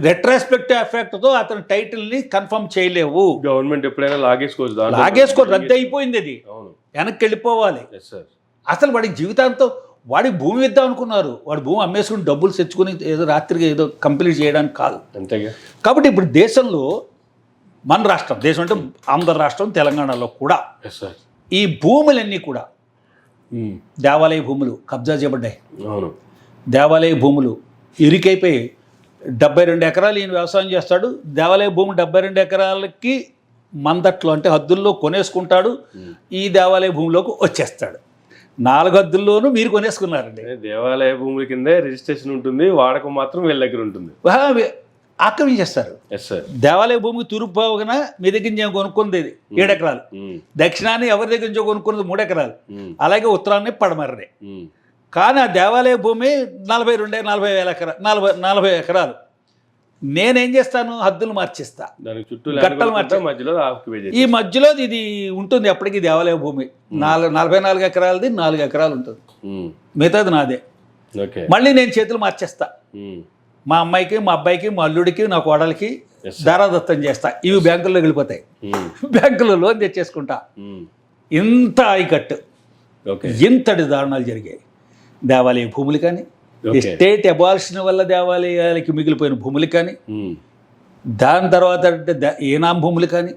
రెట్రాస్పెక్టివ్ ఎఫెక్ట్తో అతని టైటిల్ని కన్ఫర్మ్ చేయలేవు. గవర్నమెంట్ ఎప్పుడైనా లాగేసుకో, రద్దు అయిపోయింది, అది వెనక్కి వెళ్ళిపోవాలి. అసలు వాడికి జీవితాంతం వాడికి భూమి ఇద్దాం అనుకున్నారు, వాడు భూమి అమ్మేసుకుని డబ్బులు తెచ్చుకుని ఏదో రాత్రికి ఏదో కంప్లీట్ చేయడానికి కాదు. అంతేగా. కాబట్టి ఇప్పుడు దేశంలో మన రాష్ట్రం, దేశం అంటే ఆంధ్ర రాష్ట్రం, తెలంగాణలో కూడా ఎస్ సార్. ఈ భూములన్నీ కూడా దేవాలయ భూములు కబ్జా చేయబడ్డాయి. అవును. దేవాలయ భూములు ఇరుకైపోయి 72 ఎకరాలు ఈయన వ్యవసాయం చేస్తాడు. దేవాలయ భూమి 72 ఎకరాలకి మందట్లో అంటే హద్దుల్లో కొనేసుకుంటాడు. ఈ దేవాలయ భూమిలోకి వచ్చేస్తాడు. 4 హద్దుల్లోనూ మీరు కొనేసుకున్నారండి. దేవాలయ భూముల కిందే రిజిస్ట్రేషన్ ఉంటుంది, వాడకం మాత్రం వీళ్ళ దగ్గర ఉంటుంది. ఆక్రమించేస్తారు. Yes sir. దేవాలయ భూమికి తూర్పు భాగన మీ దగ్గర నుంచి కొనుక్కుంది 7 ఎకరాలు, దక్షిణాన్ని ఎవరి దగ్గర నుంచో కొనుక్కున్నది 3 ఎకరాలు, అలాగే ఉత్తరాన్ని పడమరనే. కానీ ఆ దేవాలయ భూమి 40 ఎకరాలు. నేనేం చేస్తాను, హద్దులు మార్చిస్తా, దానికి చుట్టూ గట్టలు మార్చి మధ్యలో ఈ మధ్యలో ఇది ఉంటుంది. అప్పటికి దేవాలయ భూమి 44 ఎకరాలది 4 ఎకరాలు ఉంటుంది, మిగతాది నాదే. మళ్ళీ నేను చేతులు మార్చేస్తా. మా అమ్మాయికి, మా అబ్బాయికి, మా అల్లుడికి, నా కోడలికి దారాదత్తం చేస్తా. ఇవి బ్యాంకుల్లో వెళ్ళిపోతాయి. బ్యాంకులో లోన్ తెచ్చేసుకుంటా. ఇంత ఆయకట్టు, ఇంతటి దారుణాలు జరిగాయి. దేవాలయ భూములు కానీ, ఎస్టేట్ అబాలిషన్ వల్ల దేవాలయాలకి మిగిలిపోయిన భూములు కానీ, దాని తర్వాత ఏనాం భూములు కానీ,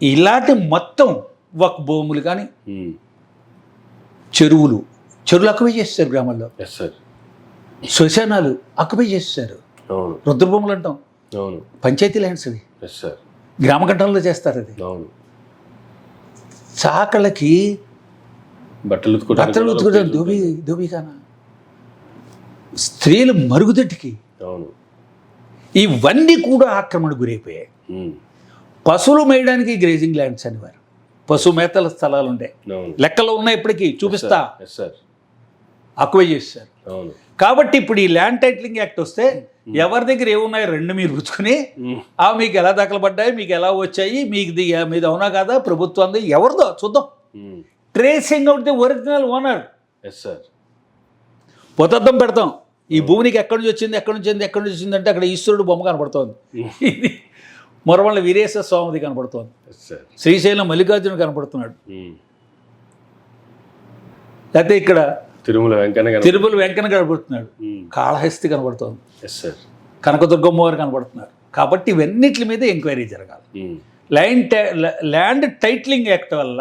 ఇలాంటి మొత్తం వక్ భూములు కానీ, చెరువులు అక్కువే చేస్తారు గ్రామాల్లో. శ్మశానాలు అక్కుపై చేస్తారు. రుద్రభూములు అంటాం, పంచాయతీ ల్యాండ్స్ అవి గ్రామ ఘట్టంలో చేస్తారు. అది చాకళ్ళకి బట్టలు ఉతుకోవడం దోబీగానా, స్త్రీలు మరుగుదొడ్డికి, ఇవన్నీ కూడా ఆక్రమణ గురైపోయాయి. పశువులు మేయడానికి గ్రేజింగ్ ల్యాండ్స్ అనేవారు, పశు మేతల స్థలాలు ఉండే, లెక్కలో ఉన్నాయి, ఇప్పటికీ చూపిస్తా, అక్కువ చేస్తారు. కాబట్టి ఇప్పుడు ఈ ల్యాండ్ టైటిలింగ్ యాక్ట్ వస్తే ఎవరి దగ్గర ఏమున్నాయో 2 మీరు పుచ్చుకుని మీకు ఎలా దాఖలు పడ్డాయి, మీకు ఎలా వచ్చాయి, మీది అవునా కాదా, ప్రభుత్వం ఎవరిదో చూద్దాం. Tracing out the original owner. పొతద్దం పెడతాం. ఈ భూమికి ఎక్కడి నుంచి వచ్చింది అంటే అక్కడ ఈశ్వరుడు బొమ్మ కనపడుతోంది. ఇది మొరవళ్ళ వీరేశ్వర స్వామిది కనపడుతోంది. శ్రీశైలం మల్లికార్జునుడు కనపడుతున్నాడు. లేకపోతే ఇక్కడ తిరుమల వెంకన్న కనబడుతున్నాడు. కాళహస్తి కనబడుతోంది. కనకదుర్గమ్మ వారు కనబడుతున్నారు. కాబట్టి ఇవన్నిటి మీద ఎంక్వైరీ జరగాలి. ల్యాండ్ టైటిలింగ్ యాక్ట్ వల్ల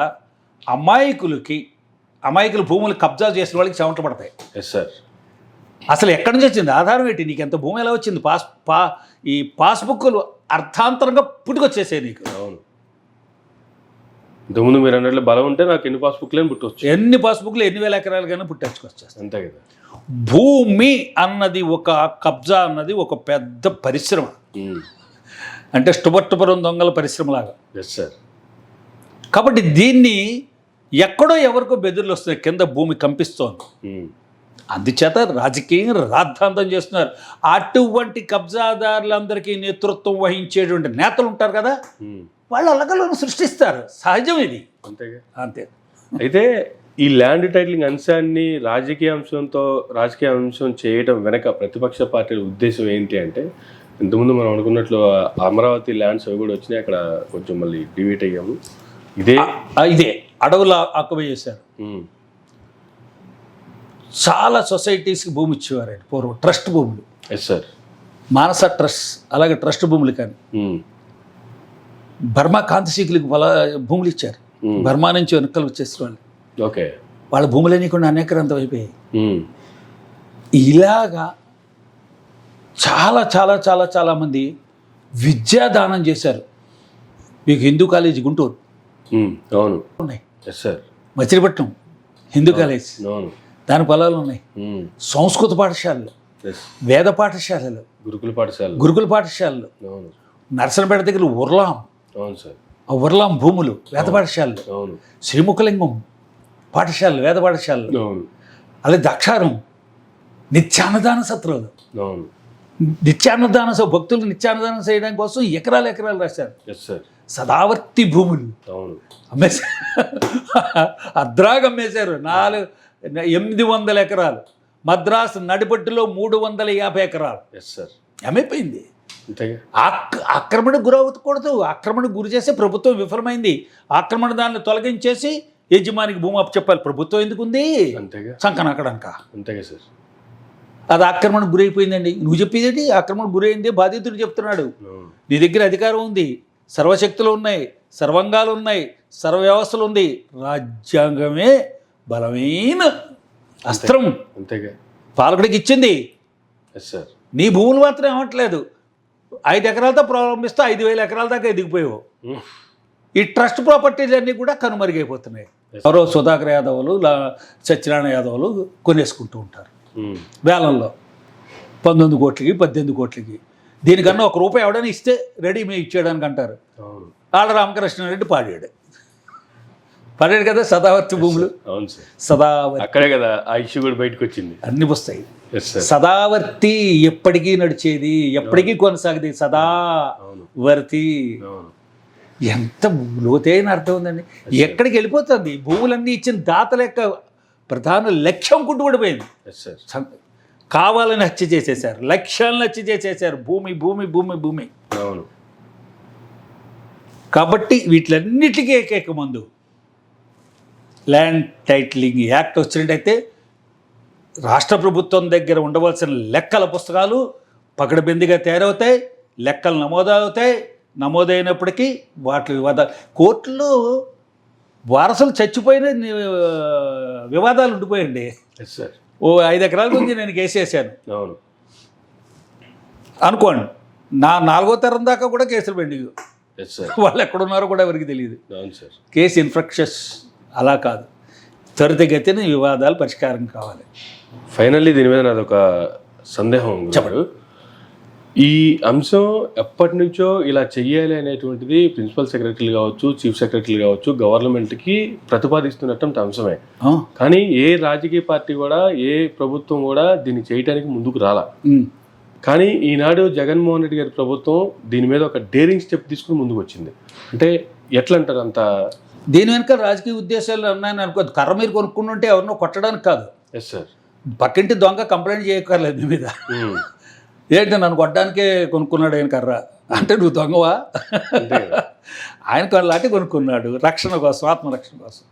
అమాయకులు భూములు కబ్జా చేసిన వాళ్ళకి చెమట పడతాయి. అసలు ఎక్కడి నుంచి వచ్చింది, ఆధారం ఏంటి, నీకు ఎంత భూమి ఎలా వచ్చింది, ఈ పాస్బుక్లు అర్థాంతరంగా పుట్టుకొచ్చేసాయి నీకు. ఇంతకుముందు మీరు అన్నట్లు బలం ఉంటే నాకు ఎన్ని పాస్బుక్లు పుట్టవచ్చు, ఎన్ని పాస్బుక్లు 1000 ఎకరాలు కానీ పుట్టేసుకొచ్చేస్తాను. అంతే కదా. భూమి అన్నది కబ్జా అన్నది ఒక పెద్ద పరిశ్రమ. అంటే స్టుబర్టుపురం దొంగల పరిశ్రమలాగా. కాబట్టి దీన్ని ఎక్కడో ఎవరికో బెదిర్లు వస్తున్నాయి, కింద భూమి కంపిస్తోంది. అందుచేత రాజకీయం రాద్ధాంతం చేస్తున్నారు. అటువంటి కబ్జాదారులందరికీ నేతృత్వం వహించేటువంటి నేతలు ఉంటారు కదా, వాళ్ళు అలగలను సృష్టిస్తారు. సహజం ఇది. అంతే. అయితే ఈ ల్యాండ్ టైటిలింగ్ అంశాన్ని రాజకీయ అంశం చేయడం వెనక ప్రతిపక్ష పార్టీల ఉద్దేశం ఏంటి అంటే, ఇంతకుముందు మనం అనుకున్నట్లు అమరావతి ల్యాండ్స్ అవి కూడా వచ్చినాయి, అక్కడ కొంచెం మళ్ళీ డివైట్ అయ్యాము. ఇదే అడవుల ఆక్యుపై చేశారు. చాలా సొసైటీస్కి భూమి ఇచ్చేవారండి పూర్వం, ట్రస్ట్ భూములు. మానస ట్రస్ట్, అలాగే ట్రస్ట్ భూములు. కానీ బర్మా కాంతిశీకులకు భూములు ఇచ్చారు. బర్మా నుంచి వెనకలు వచ్చేసిన వాళ్ళు, వాళ్ళ భూములన్నీ కూడా అనేకరంతం అయిపోయాయి. ఇలాగా చాలా చాలా చాలా చాలామంది విద్యాదానం చేశారు. మీకు హిందూ కాలేజీ గుంటూరు ఉన్నాయి, మచిలీపట్నం హిందూ కాలేజ్, దాని పొలాలు ఉన్నాయి. సంస్కృత పాఠశాలలు, వేద పాఠశాలలు, గురుకుల పాఠశాలలు, నర్సనపేట దగ్గర ఉర్లాం భూములు, వేద పాఠశాలలు, శ్రీముఖలింగం పాఠశాలలు, వేద పాఠశాలలు, అలాగే ద్రాక్షారం, నిత్యాన్నదాన సత్రాలు, భక్తులు నిత్యాన్నదానం చేయడం కోసం ఎకరాలు రాశారు. సదావర్తి భూములు అమ్మేశారు, అద్రాగా అమ్మేశారు. 800 ఎకరాలు. మద్రాసు నడిపట్టులో 350 ఎకరాలు అమ్మైపోయింది. ఆక్రమణకు గురవకూడదు. ఆక్రమణకు గురి చేస్తే ప్రభుత్వం విఫలమైంది. ఆక్రమణ దాన్ని తొలగించేసి యజమానికి భూమి అప్పచెప్పాలి. ప్రభుత్వం ఎందుకు ఉంది? అంతేగా సంకనాకడానిక. అంతేగా సార్. అది ఆక్రమణకు గురైపోయిందండి. నువ్వు చెప్పేదేంటి? ఆక్రమణకు గురైంది బాధితుడు చెప్తున్నాడు. నీ దగ్గర అధికారం ఉంది, సర్వశక్తులు ఉన్నాయి, సర్వంగాలు ఉన్నాయి, సర్వ వ్యవస్థలు ఉంది. రాజ్యాంగమే బలమైన అస్త్రం అంతేగా పాలకుడికి ఇచ్చింది. Yes sir. నీ భూములు మాత్రం ఏమట్లేదు. 5 ఎకరాలతో ప్రారంభిస్తే 5,000 ఎకరాల దాకా ఎదిగిపోయావు. ఈ ట్రస్ట్ ప్రాపర్టీలు అన్నీ కూడా కనుమరుగైపోతున్నాయి. ఎవరో సుధాకర్ యాదవ్లు, సత్యనారాయణ యాదవ్లు కొనేసుకుంటూ ఉంటారు వేలంలో 19 కోట్లకి 18 కోట్లకి. దీనికన్నా ₹1 ఎవడైనా ఇస్తే రెడీ మేము ఇచ్చేయడానికి అంటారు. ఆళ్ళ రామకృష్ణారెడ్డి పాడాడు కదా సదావర్తి భూములు. అవును సార్. సదావర్తి అక్కడే కదా ఆ ఇష్యూ కూడా బయటకు వచ్చింది. అన్ని వస్తాయి. సదావర్తి ఎప్పటికీ నడిచేది, ఎప్పటికీ కొనసాగేది. సదావర్తి ఎంత లోతైన అర్థం ఉందండి. ఎక్కడికి వెళ్ళిపోతుంది? భూములన్నీ ఇచ్చిన దాతల యొక్క ప్రధాన లక్ష్యం కుంటుపడిపోయింది. కావాలని హత్య చేసేసారు, లక్ష్యాలను హత్య చేసేసారు. భూమి భూమి భూమి భూమి. అవును. కాబట్టి వీటిలన్నిటికీ ఏకైక మందు ల్యాండ్ టైటిలింగ్ యాక్ట్ వచ్చినట్టయితే రాష్ట్ర ప్రభుత్వం దగ్గర ఉండవలసిన లెక్కల పుస్తకాలు పకడ్బందీగా తయారవుతాయి, లెక్కలు నమోదవుతాయి. నమోదైనప్పటికీ వాటి కోర్టులో వారసులు చచ్చిపోయిన వివాదాలు ఉండిపోయండి. ఓ 5 ఎకరాల గురించి నేను కేసు వేసాను అనుకోండి, నా 4వ తరం దాకా కూడా కేసులు పెండింగ్. వాళ్ళు ఎక్కడున్నారో కూడా ఎవరికి తెలియదు. కేసు ఇన్ఫ్రక్షస్. అలా కాదు, త్వరితగతిన వివాదాలు పరిష్కారం కావాలి. ఫైనల్లీ దీని మీద నాది ఒక సందేహం. చెప్పడు. ఈ అంశం ఎప్పటి నుంచో ఇలా చెయ్యాలి అనేటువంటిది ప్రిన్సిపల్ సెక్రటరీలు కావచ్చు, చీఫ్ సెక్రటరీలు కావచ్చు, గవర్నమెంట్కి ప్రతిపాదిస్తున్నటువంటి అంశమే. కానీ ఏ రాజకీయ పార్టీ కూడా, ఏ ప్రభుత్వం కూడా దీన్ని చేయడానికి ముందుకు రాలా. కానీ ఈనాడు జగన్మోహన్ రెడ్డి గారి ప్రభుత్వం దీని మీద ఒక డేరింగ్ స్టెప్ తీసుకుని ముందుకు వచ్చింది. అంటే ఎట్లా అంటారు? అంత దీని వెనుక రాజకీయ ఉద్దేశాలు ఉన్నాయని అనుకోదు. కర్ర మీరు కొనుక్కుని ఉంటే ఎవరినో కొట్టడానికి కాదు. Yes sir. పక్కింటి దొంగ కంప్లైంట్ చేయక్కర్లేదు మీ మీద. ఏంటి నన్ను కొట్టడానికే కొనుక్కున్నాడు ఆయన కర్ర అంటే నువ్వు దొంగవా? ఆయన లాంటి కొనుక్కున్నాడు రక్షణ కోసం, ఆత్మరక్షణ కోసం.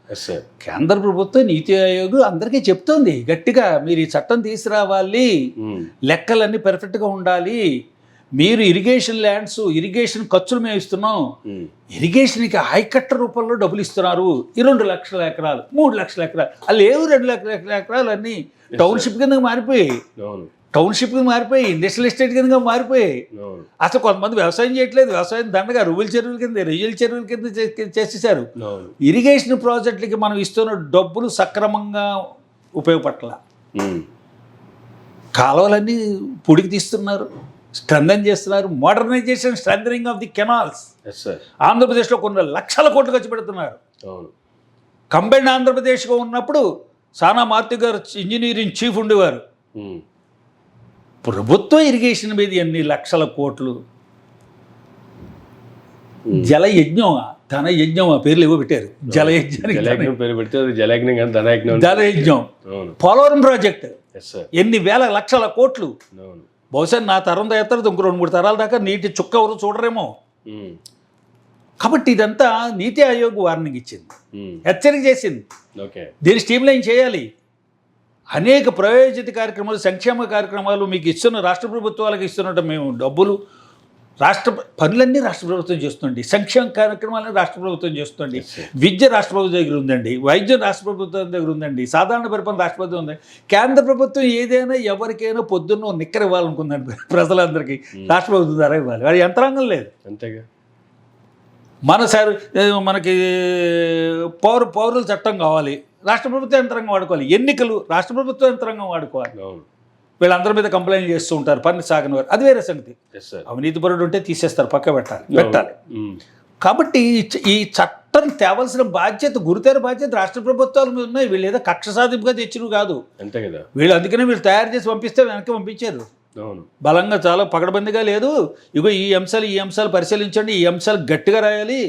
కేంద్ర ప్రభుత్వం నీతి ఆయోగ్ అందరికీ చెప్తోంది గట్టిగా, మీరు ఈ చట్టం తీసుకురావాలి, లెక్కలన్నీ పర్ఫెక్ట్గా ఉండాలి, మీరు ఇరిగేషన్ ల్యాండ్స్, ఇరిగేషన్ ఖర్చులు మేము ఇస్తున్నాం, ఇరిగేషన్కి ఆయకట్ట రూపంలో డబ్బులు ఇస్తున్నారు. 2 లక్షల ఎకరాలు, 3 లక్షల ఎకరాలు, అవి లేవు. 2 లక్షల ఎకరాలు అన్నీ టౌన్షిప్ కింద మారిపోయాయి, టౌన్షిప్ కింద మారిపోయి, ఇండస్ట్రియల్ ఎస్టేట్ కింద మారిపోయాయి. అసలు కొంతమంది వ్యవసాయం చేయట్లేదు, వ్యవసాయం దండగా రువుల చెరువుల కింద, రొయ్యల చెరువుల కింద చేసేసారు. ఇరిగేషన్ ప్రాజెక్టులకి మనం ఇస్తున్న డబ్బులు సక్రమంగా ఉపయోగపడాల. కాలువలన్నీ పొడికి తీస్తున్నారు, స్ట్రెంథన్ చేస్తున్నారు. Modernization, strengthening of the canals. ఆంధ్రప్రదేశ్లో కొన్ని లక్షల కోట్లు ఖర్చు పెడుతున్నారు. కంబైన్డ్ ఆంధ్రప్రదేశ్గా ఉన్నప్పుడు సానా మారుతి గారు ఇంజనీరింగ్ చీఫ్ ఉండేవారు. ప్రభుత్వ ఇరిగేషన్ మీద ఎన్ని లక్షల కోట్లు. జలయజ్ఞమా, ధన యజ్ఞమా, పేర్లు ఏవో పెట్టారు. జలయజ్ఞానికి పేరు పెడితే జలయజ్ఞం, ధనయజ్ఞం. పోలవరం ప్రాజెక్ట్ ఎన్ని వేల లక్షల కోట్లు. బహుశా నా తరం దగ్గర ఇంకో 2-3 తరాల దాకా నీటి చుక్క ఎవరు చూడరేమో. కాబట్టి ఇదంతా నీతి ఆయోగ్ వార్నింగ్ ఇచ్చింది, హెచ్చరిక చేసింది. దీన్ని స్ట్రీమ్లైన్ చేయాలి. అనేక ప్రయోజిత కార్యక్రమాలు, సంక్షేమ కార్యక్రమాలు మీకు ఇస్తున్న రాష్ట్ర ప్రభుత్వాలకు ఇస్తున్నట్టు మేము డబ్బులు, రాష్ట్ర పనులన్నీ రాష్ట్ర ప్రభుత్వం చేస్తుంది, సంక్షేమ కార్యక్రమాలన్నీ రాష్ట్ర ప్రభుత్వం చేస్తుంది, విద్య రాష్ట్ర ప్రభుత్వం దగ్గర ఉందండి, వైద్యం రాష్ట్ర ప్రభుత్వం దగ్గర ఉందండి, సాధారణ పరిపాలన రాష్ట్ర ప్రభుత్వం ఉంది. కేంద్ర ప్రభుత్వం ఏదైనా ఎవరికైనా పొద్దున్న నిక్కర ఇవ్వాలనుకుందండి ప్రజలందరికీ, రాష్ట్ర ప్రభుత్వం ద్వారా ఇవ్వాలి. వారి యంత్రాంగం లేదు. అంతేగా. మనకి పౌరుల చట్టం కావాలి, రాష్ట్ర ప్రభుత్వ యంత్రాంగం వాడుకోవాలి. ఎన్నికలు రాష్ట్ర ప్రభుత్వ యంత్రాంగం వాడుకోవాలి. వీళ్ళందరి మీద కంప్లైంట్ చేస్తూ ఉంటారు, పన్ను సాగని వారు, అది వేరే సంగతి. అవినీతి పరుడు ఉంటే తీసేస్తారు, పక్క పెట్టాలి. కాబట్టి ఈ చట్టం తేవాల్సిన బాధ్యత, గురుతర బాధ్యత రాష్ట్ర ప్రభుత్వాల మీద ఉన్నాయి. వీళ్ళు ఏదో కక్ష సాధింపుగా తెచ్చినవి కాదు. అంతే కదా. వీళ్ళు అందుకనే వీళ్ళు తయారు చేసి పంపిస్తే వెనక్కి పంపించారు. బలంగా చాలా పకడ్బందీగా లేదు. ఇగో ఈ అంశాలు పరిశీలించండి, ఈ అంశాలు గట్టిగా రాయాలి.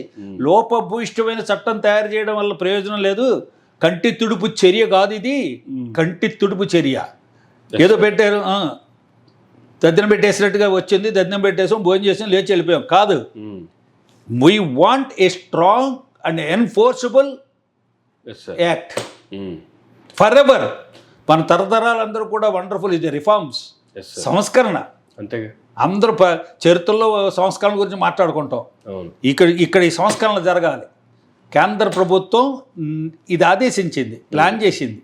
లోపభూయిష్టమైన చట్టం తయారు చేయడం వల్ల ప్రయోజనం లేదు. కంటి తుడుపు చర్య కాదు ఇది, కంటి తుడుపు చర్య. ఏదో పెట్టారు, దద్దెన పెట్టేసినట్టుగా వచ్చింది, దద్దెన పెట్టేసాం, భోజనం చేసాం, లేచి వెళ్ళిపోయాం కాదు. We want a strong and enforceable yes sir. Act for ever. మన తరతరాలందరూ కూడా వండర్ఫుల్ ఇది రిఫార్మ్స్, ఎస్ సార్. సంస్కరణ. అంతేగా. అందరూ చరిత్రలో సంస్కరణ గురించి మాట్లాడుకుంటాం. అవును. ఇక్కడ ఈ సంస్కరణ జరగాలి. కేంద్ర ప్రభుత్వం ఇది ఆదేశించింది, ప్లాన్ చేసింది.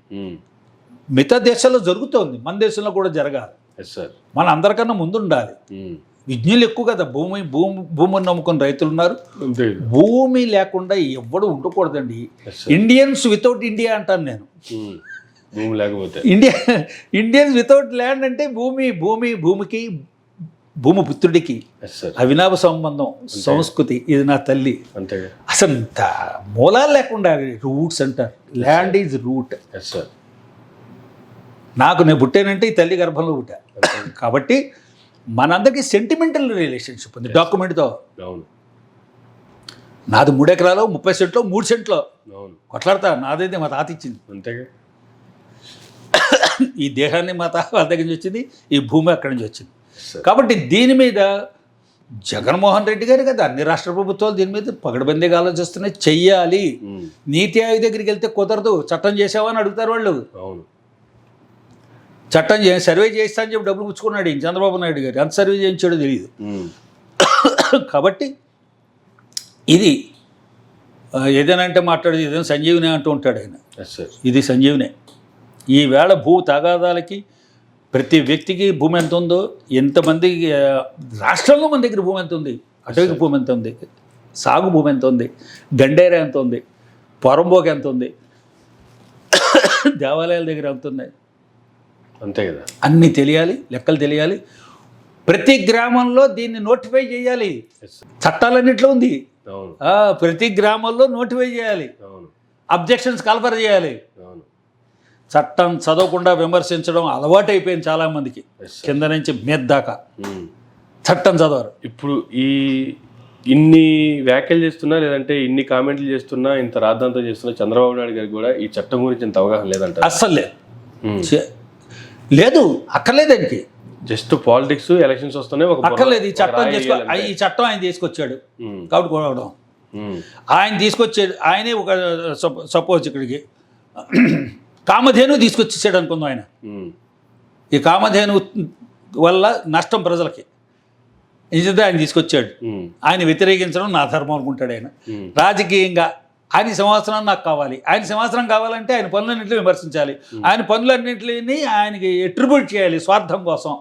మిగతా దేశాల్లో జరుగుతోంది, మన దేశంలో కూడా జరగాలి. Yes sir. మన అందరికన్నా ముందు ఉండాలి. విజ్ఞులు ఎక్కువ కదా, భూమిని నమ్ముకుని రైతులు ఉన్నారు. అంతే. భూమి లేకుండా ఎవ్వడు ఉండకూడదండి. ఇండియన్స్ వితౌట్ ఇండియా అంటాను నేను. భూమి లేకపోతే ఇండియన్స్ వితౌట్ ల్యాండ్ అంటే భూమికి భూమిపుత్రుడికి అవినాభ సంబంధం, సంస్కృతి. ఇది నా తల్లి. అంతేగా. అసలు ఇంత మూలాలు లేకుండా రూట్స్ అంటారు. Land is root. నేను పుట్టానంటే ఈ తల్లి గర్భంలో పుట్టా. కాబట్టి మనందరికీ సెంటిమెంటల్ రిలేషన్షిప్ ఉంది డాక్యుమెంట్తో. అవును. నాది 3 ఎకరాలు 30 సెంట్లో 3 సెంట్లో కొట్లాడతా. నాదైతే మా తాత ఇచ్చింది. అంతేగా. ఈ దేహాన్ని మా తాత వాళ్ళ దగ్గర నుంచి వచ్చింది, ఈ భూమి అక్కడి నుంచి వచ్చింది. కాబట్టి దీని మీద జగన్మోహన్ రెడ్డి గారు కదా, అన్ని రాష్ట్ర ప్రభుత్వాలు దీని మీద పగడబందీగా ఆలోచిస్తున్నాయి. చెయ్యాలి. నీతి ఆయోగ్ దగ్గరికి వెళ్తే కుదరదు, చట్టం చేసావని అడుగుతారు వాళ్ళు. చట్టం సర్వే చేస్తా అని చెప్పి డబ్బులు పుచ్చుకున్నాడు చంద్రబాబు నాయుడు గారు. ఎంత సర్వే చేయించాడో తెలియదు. కాబట్టి ఇది ఏదైనా అంటే మాట్లాడేది ఏదైనా సంజీవనే అంటూ ఉంటాడు ఆయన. ఇది సంజీవనే. ఈవేళ భూ తగాదాలకి ప్రతి వ్యక్తికి భూమి ఎంత ఉందో, ఎంతమందికి రాష్ట్రంలో మన దగ్గర భూమి ఎంత ఉంది, అటవీకి భూమి ఎంత ఉంది, సాగు భూమి ఎంత ఉంది, గండేరా ఎంత ఉంది, పొరంబోకి ఎంత ఉంది, దేవాలయాల దగ్గర ఎంత ఉన్నాయి, అంతే కదా. అన్నీ తెలియాలి, లెక్కలు తెలియాలి. ప్రతి గ్రామంలో దీన్ని నోటిఫై చేయాలి. చట్టాలన్నింటిలో ఉంది. ప్రతి గ్రామంలో నోటిఫై చేయాలి. అబ్జెక్షన్స్ కల్పర్ చేయాలి. చట్టం చదవకుండా విమర్శించడం అలవాటు అయిపోయింది చాలామందికి, కింద నుంచి మీద దాకా చట్టం చదవరు. ఇప్పుడు ఇన్ని వ్యాఖ్యలు చేస్తున్నా, లేదంటే ఇన్ని కామెంట్లు చేస్తున్నా, ఇంత రాద్ధాంతం చేస్తున్నా చంద్రబాబు నాయుడు గారికి కూడా ఈ చట్టం గురించి ఇంత అవగాహన లేదంట. అస్సలు లేదు, అక్కర్లేదు ఆయనకి. జస్ట్ పాలిటిక్స్, ఎలక్షన్స్ వస్తున్నాయి, అక్కర్లేదు. ఈ చట్టం ఆయన తీసుకొచ్చాడు కాబట్టి కూడా ఆయన తీసుకొచ్చాడు. ఆయనే ఒక సపోజ్ ఇక్కడికి కామధేను తీసుకొచ్చేసాడు అనుకుందాం. ఆయన ఈ కామధేను వల్ల నష్టం ప్రజలకి నిజంగా ఆయన తీసుకొచ్చాడు. ఆయన వ్యతిరేకించడం నా ధర్మం అనుకుంటాడు ఆయన. రాజకీయంగా ఆయన సంవత్సరం నాకు కావాలి, ఆయన సంవత్సరం కావాలంటే ఆయన పనులన్నింటినీ విమర్శించాలి, ఆయన పనులన్నింటినీ ఆయనకి అట్రిబ్యూట్ చేయాలి స్వార్థం కోసం.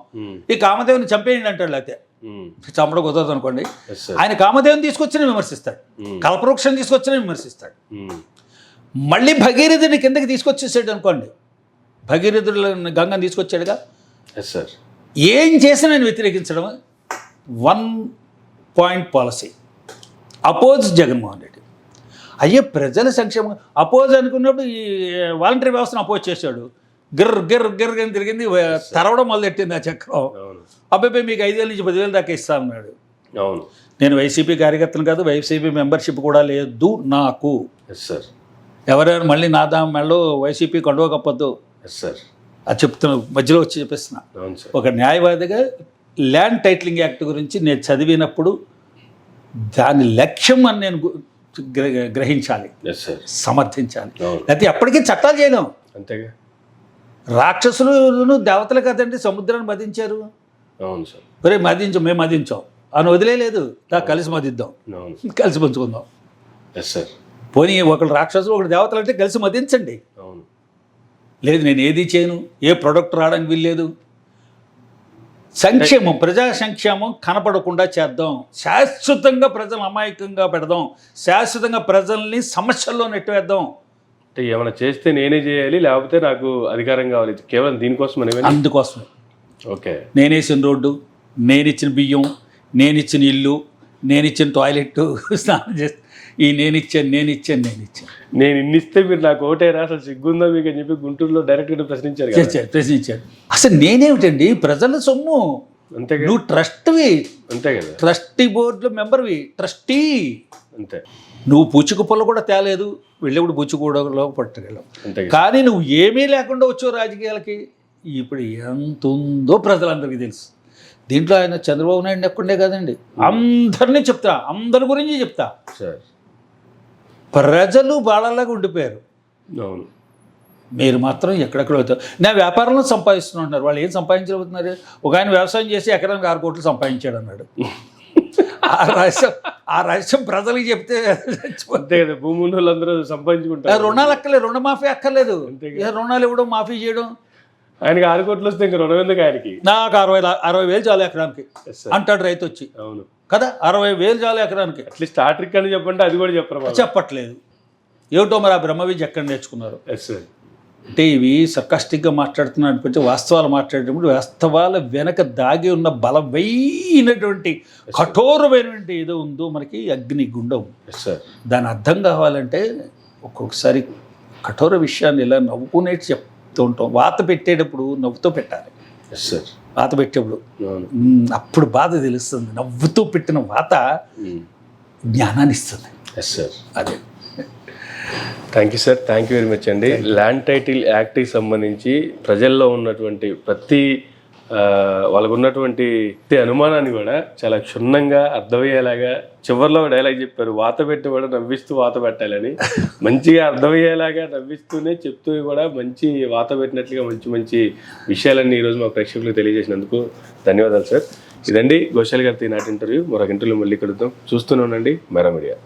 ఈ కామధేవుని చంపేయండి అంటాడు, లేకపోతే చంపడం కుదరదు అనుకోండి. ఆయన కామధేవుని తీసుకొచ్చిన విమర్శిస్తాడు, కల్పవృక్షం తీసుకొచ్చిన విమర్శిస్తాడు. మళ్ళీ భగీరథుని కిందకి తీసుకొచ్చేసాడు అనుకోండి. భగీరథుడు గంగని తీసుకొచ్చాడుగా. ఏం చేసినా నేను వ్యతిరేకించడం 1 point policy. Oppose Jaganmohan Reddy. అయ్యే ప్రజల సంక్షేమం అపోజ్ అనుకున్నప్పుడు ఈ వాలంటరీ వ్యవస్థను అపోజ్ చేశాడు. గిర్ర అని తిరిగింది, తరవడం మొదలెట్టింది ఆ చక్రం. అబ్బాయి మీకు 5,000 నుంచి 10,000 దాకా ఇస్తా అన్నాడు. నేను వైసీపీ కార్యకర్తను కాదు, వైసీపీ మెంబర్షిప్ కూడా లేదు నాకు. ఎవరైనా మళ్ళీ నా మెళ్ళో వైసీపీ కండువ కప్పొద్దు అది చెప్తున్నా, మధ్యలో వచ్చి చెప్పిస్తున్నా. ఒక న్యాయవాదిగా ల్యాండ్ టైటిలింగ్ యాక్ట్ గురించి నేను చదివినప్పుడు దాని లక్ష్యం అని నేను గ్రహించాలి, సమర్థించాలి. అయితే ఎప్పటికీ చట్టాలు చేయలేం. అంతేగా. రాక్షసులు దేవతలు కదండి సముద్రాన్ని మదించారు. ఒరే మేము మదించాం అని వదిలేదు, కలిసి మదిద్దాం, కలిసి పంచుకుందాం. పోనీ ఒకళ్ళు రాక్షసులు ఒకటి దేవతలు అంటే కలిసి మదించండి. లేదు నేను ఏది చేయను, ఏ ప్రొడక్ట్ రావడానికి వీల్లేదు. సంక్షేమం, ప్రజా సంక్షేమం కనపడకుండా చేద్దాం, శాశ్వతంగా ప్రజలు అమాయకంగా పెడదాం, శాశ్వతంగా ప్రజల్ని సమస్యల్లో నెట్టివేద్దాం. అంటే ఏమైనా చేస్తే నేనే చేయాలి, లేకపోతే నాకు అధికారం కావాలి, కేవలం దీనికోసం. అందుకోసమే. ఓకే. నేనేసిన రోడ్డు, నేనిచ్చిన బియ్యం, నేనిచ్చిన ఇల్లు, నేనిచ్చిన టాయిలెట్, స్నానం చేస్తే ఈ నేనిచ్చాను. నేను ఇన్నిస్తే మీరు నాకు ఓటేరా, అసలు సిగ్గుందా మీకు అని చెప్పి గుంటూరులో డైరెక్ట్గా ప్రశ్నించారు. అసలు నేనేమిటండి, ప్రజల సొమ్ము. అంతే. నువ్వు ట్రస్ట్వి. అంతే కదా. ట్రస్టీ బోర్డులో మెంబర్వి, ట్రస్టీ. అంతే. నువ్వు పూచికుప్పలు కూడా తేలేదు, వెళ్ళేప్పుడు పూచికూడలో పట్టుకెళ్ళావు. కానీ నువ్వు ఏమీ లేకుండా వచ్చావు రాజకీయాలకి. ఇప్పుడు ఎంత ఉందో ప్రజలందరికీ తెలుసు. దీంట్లో ఆయన చంద్రబాబు నాయుడు ఎక్కడే కాదండి, అందరినీ చెప్తా, అందరి గురించి చెప్తా. ప్రజలు బాలలాగా ఉండిపోయారు. అవును. మీరు మాత్రం ఎక్కడెక్కడ అవుతారు. నా వ్యాపారంలో సంపాదిస్తున్నారు, వాళ్ళు ఏం సంపాదించబోతున్నారు? ఒక ఆయన వ్యవసాయం చేసి ఎకరానికి 6 కోట్లు సంపాదించాడు అన్నాడు. ఆ రహస్యం ప్రజలకు చెప్తే అంతే కదా, భూమి ఉన్న వాళ్ళందరూ సంపాదించుకుంటారు. రుణాలు అక్కర్లేదు, రుణమాఫీ అక్కర్లేదు, రుణాలు ఇవ్వడం మాఫీ చేయడం. ఆయనకి 6 కోట్లు వస్తే ఇంకా రుణం ఎందుకు ఆయనకి? నాకు 60,000 చాలు ఎకరానికి అంటాడు రైతు వచ్చి. అవును కదా, 60,000 చాలు ఎకరానికి. అట్లీస్ట్ ఆ ట్రిక్ అని చెప్పంటే అది కూడా చెప్పరు. చెప్పట్లేదు. ఏమిటో మరి ఆ బ్రహ్మ విద్య ఎక్కడ నేర్చుకున్నారు? Yes sir. అంటే ఇవి సర్కాస్టిక్గా మాట్లాడుతున్నాడు అనిపించి వాస్తవాలు మాట్లాడేటప్పుడు వాస్తవాల వెనక దాగి ఉన్న బలమైనటువంటి కఠోరమైనటువంటి ఏదో ఉందో మనకి అగ్నిగుండం. దాని అర్థం కావాలంటే ఒక్కొక్కసారి కఠోర విషయాన్ని ఇలా నవ్వుకునేటి చెప్తూ ఉంటాం. వాత పెట్టేటప్పుడు నవ్వుతూ పెట్టాలి. వాత పెట్టేప్పుడు అప్పుడు బాధ తెలుస్తుంది. నవ్వుతూ పెట్టిన వాత జ్ఞానాన్ని ఇస్తుంది. అదే. Thank you sir, thank you very much అండి. ల్యాండ్ టైటిల్ యాక్ట్కి సంబంధించి ప్రజల్లో ఉన్నటువంటి వాళ్ళకు ఉన్నటువంటి అనుమానాన్ని కూడా చాలా క్షుణ్ణంగా అర్థమయ్యేలాగా చివరిలో డైలాగ్ చెప్పారు, వాత పెట్టి కూడా నవ్విస్తూ వాత పెట్టాలని. మంచిగా అర్థమయ్యేలాగా నవ్విస్తూనే చెప్తూ కూడా మంచి వాత పెట్టినట్లుగా మంచి మంచి విషయాలన్నీ ఈరోజు మా ప్రేక్షకులకు తెలియజేసినందుకు ధన్యవాదాలు సార్. ఇదండి గోశాల్ గారితో ఈనాటి ఇంటర్వ్యూ. మరొక ఇంటర్వ్యూ మళ్ళీ కలుద్దాం. చూస్తూనే ఉండండి మెరా మీడియా.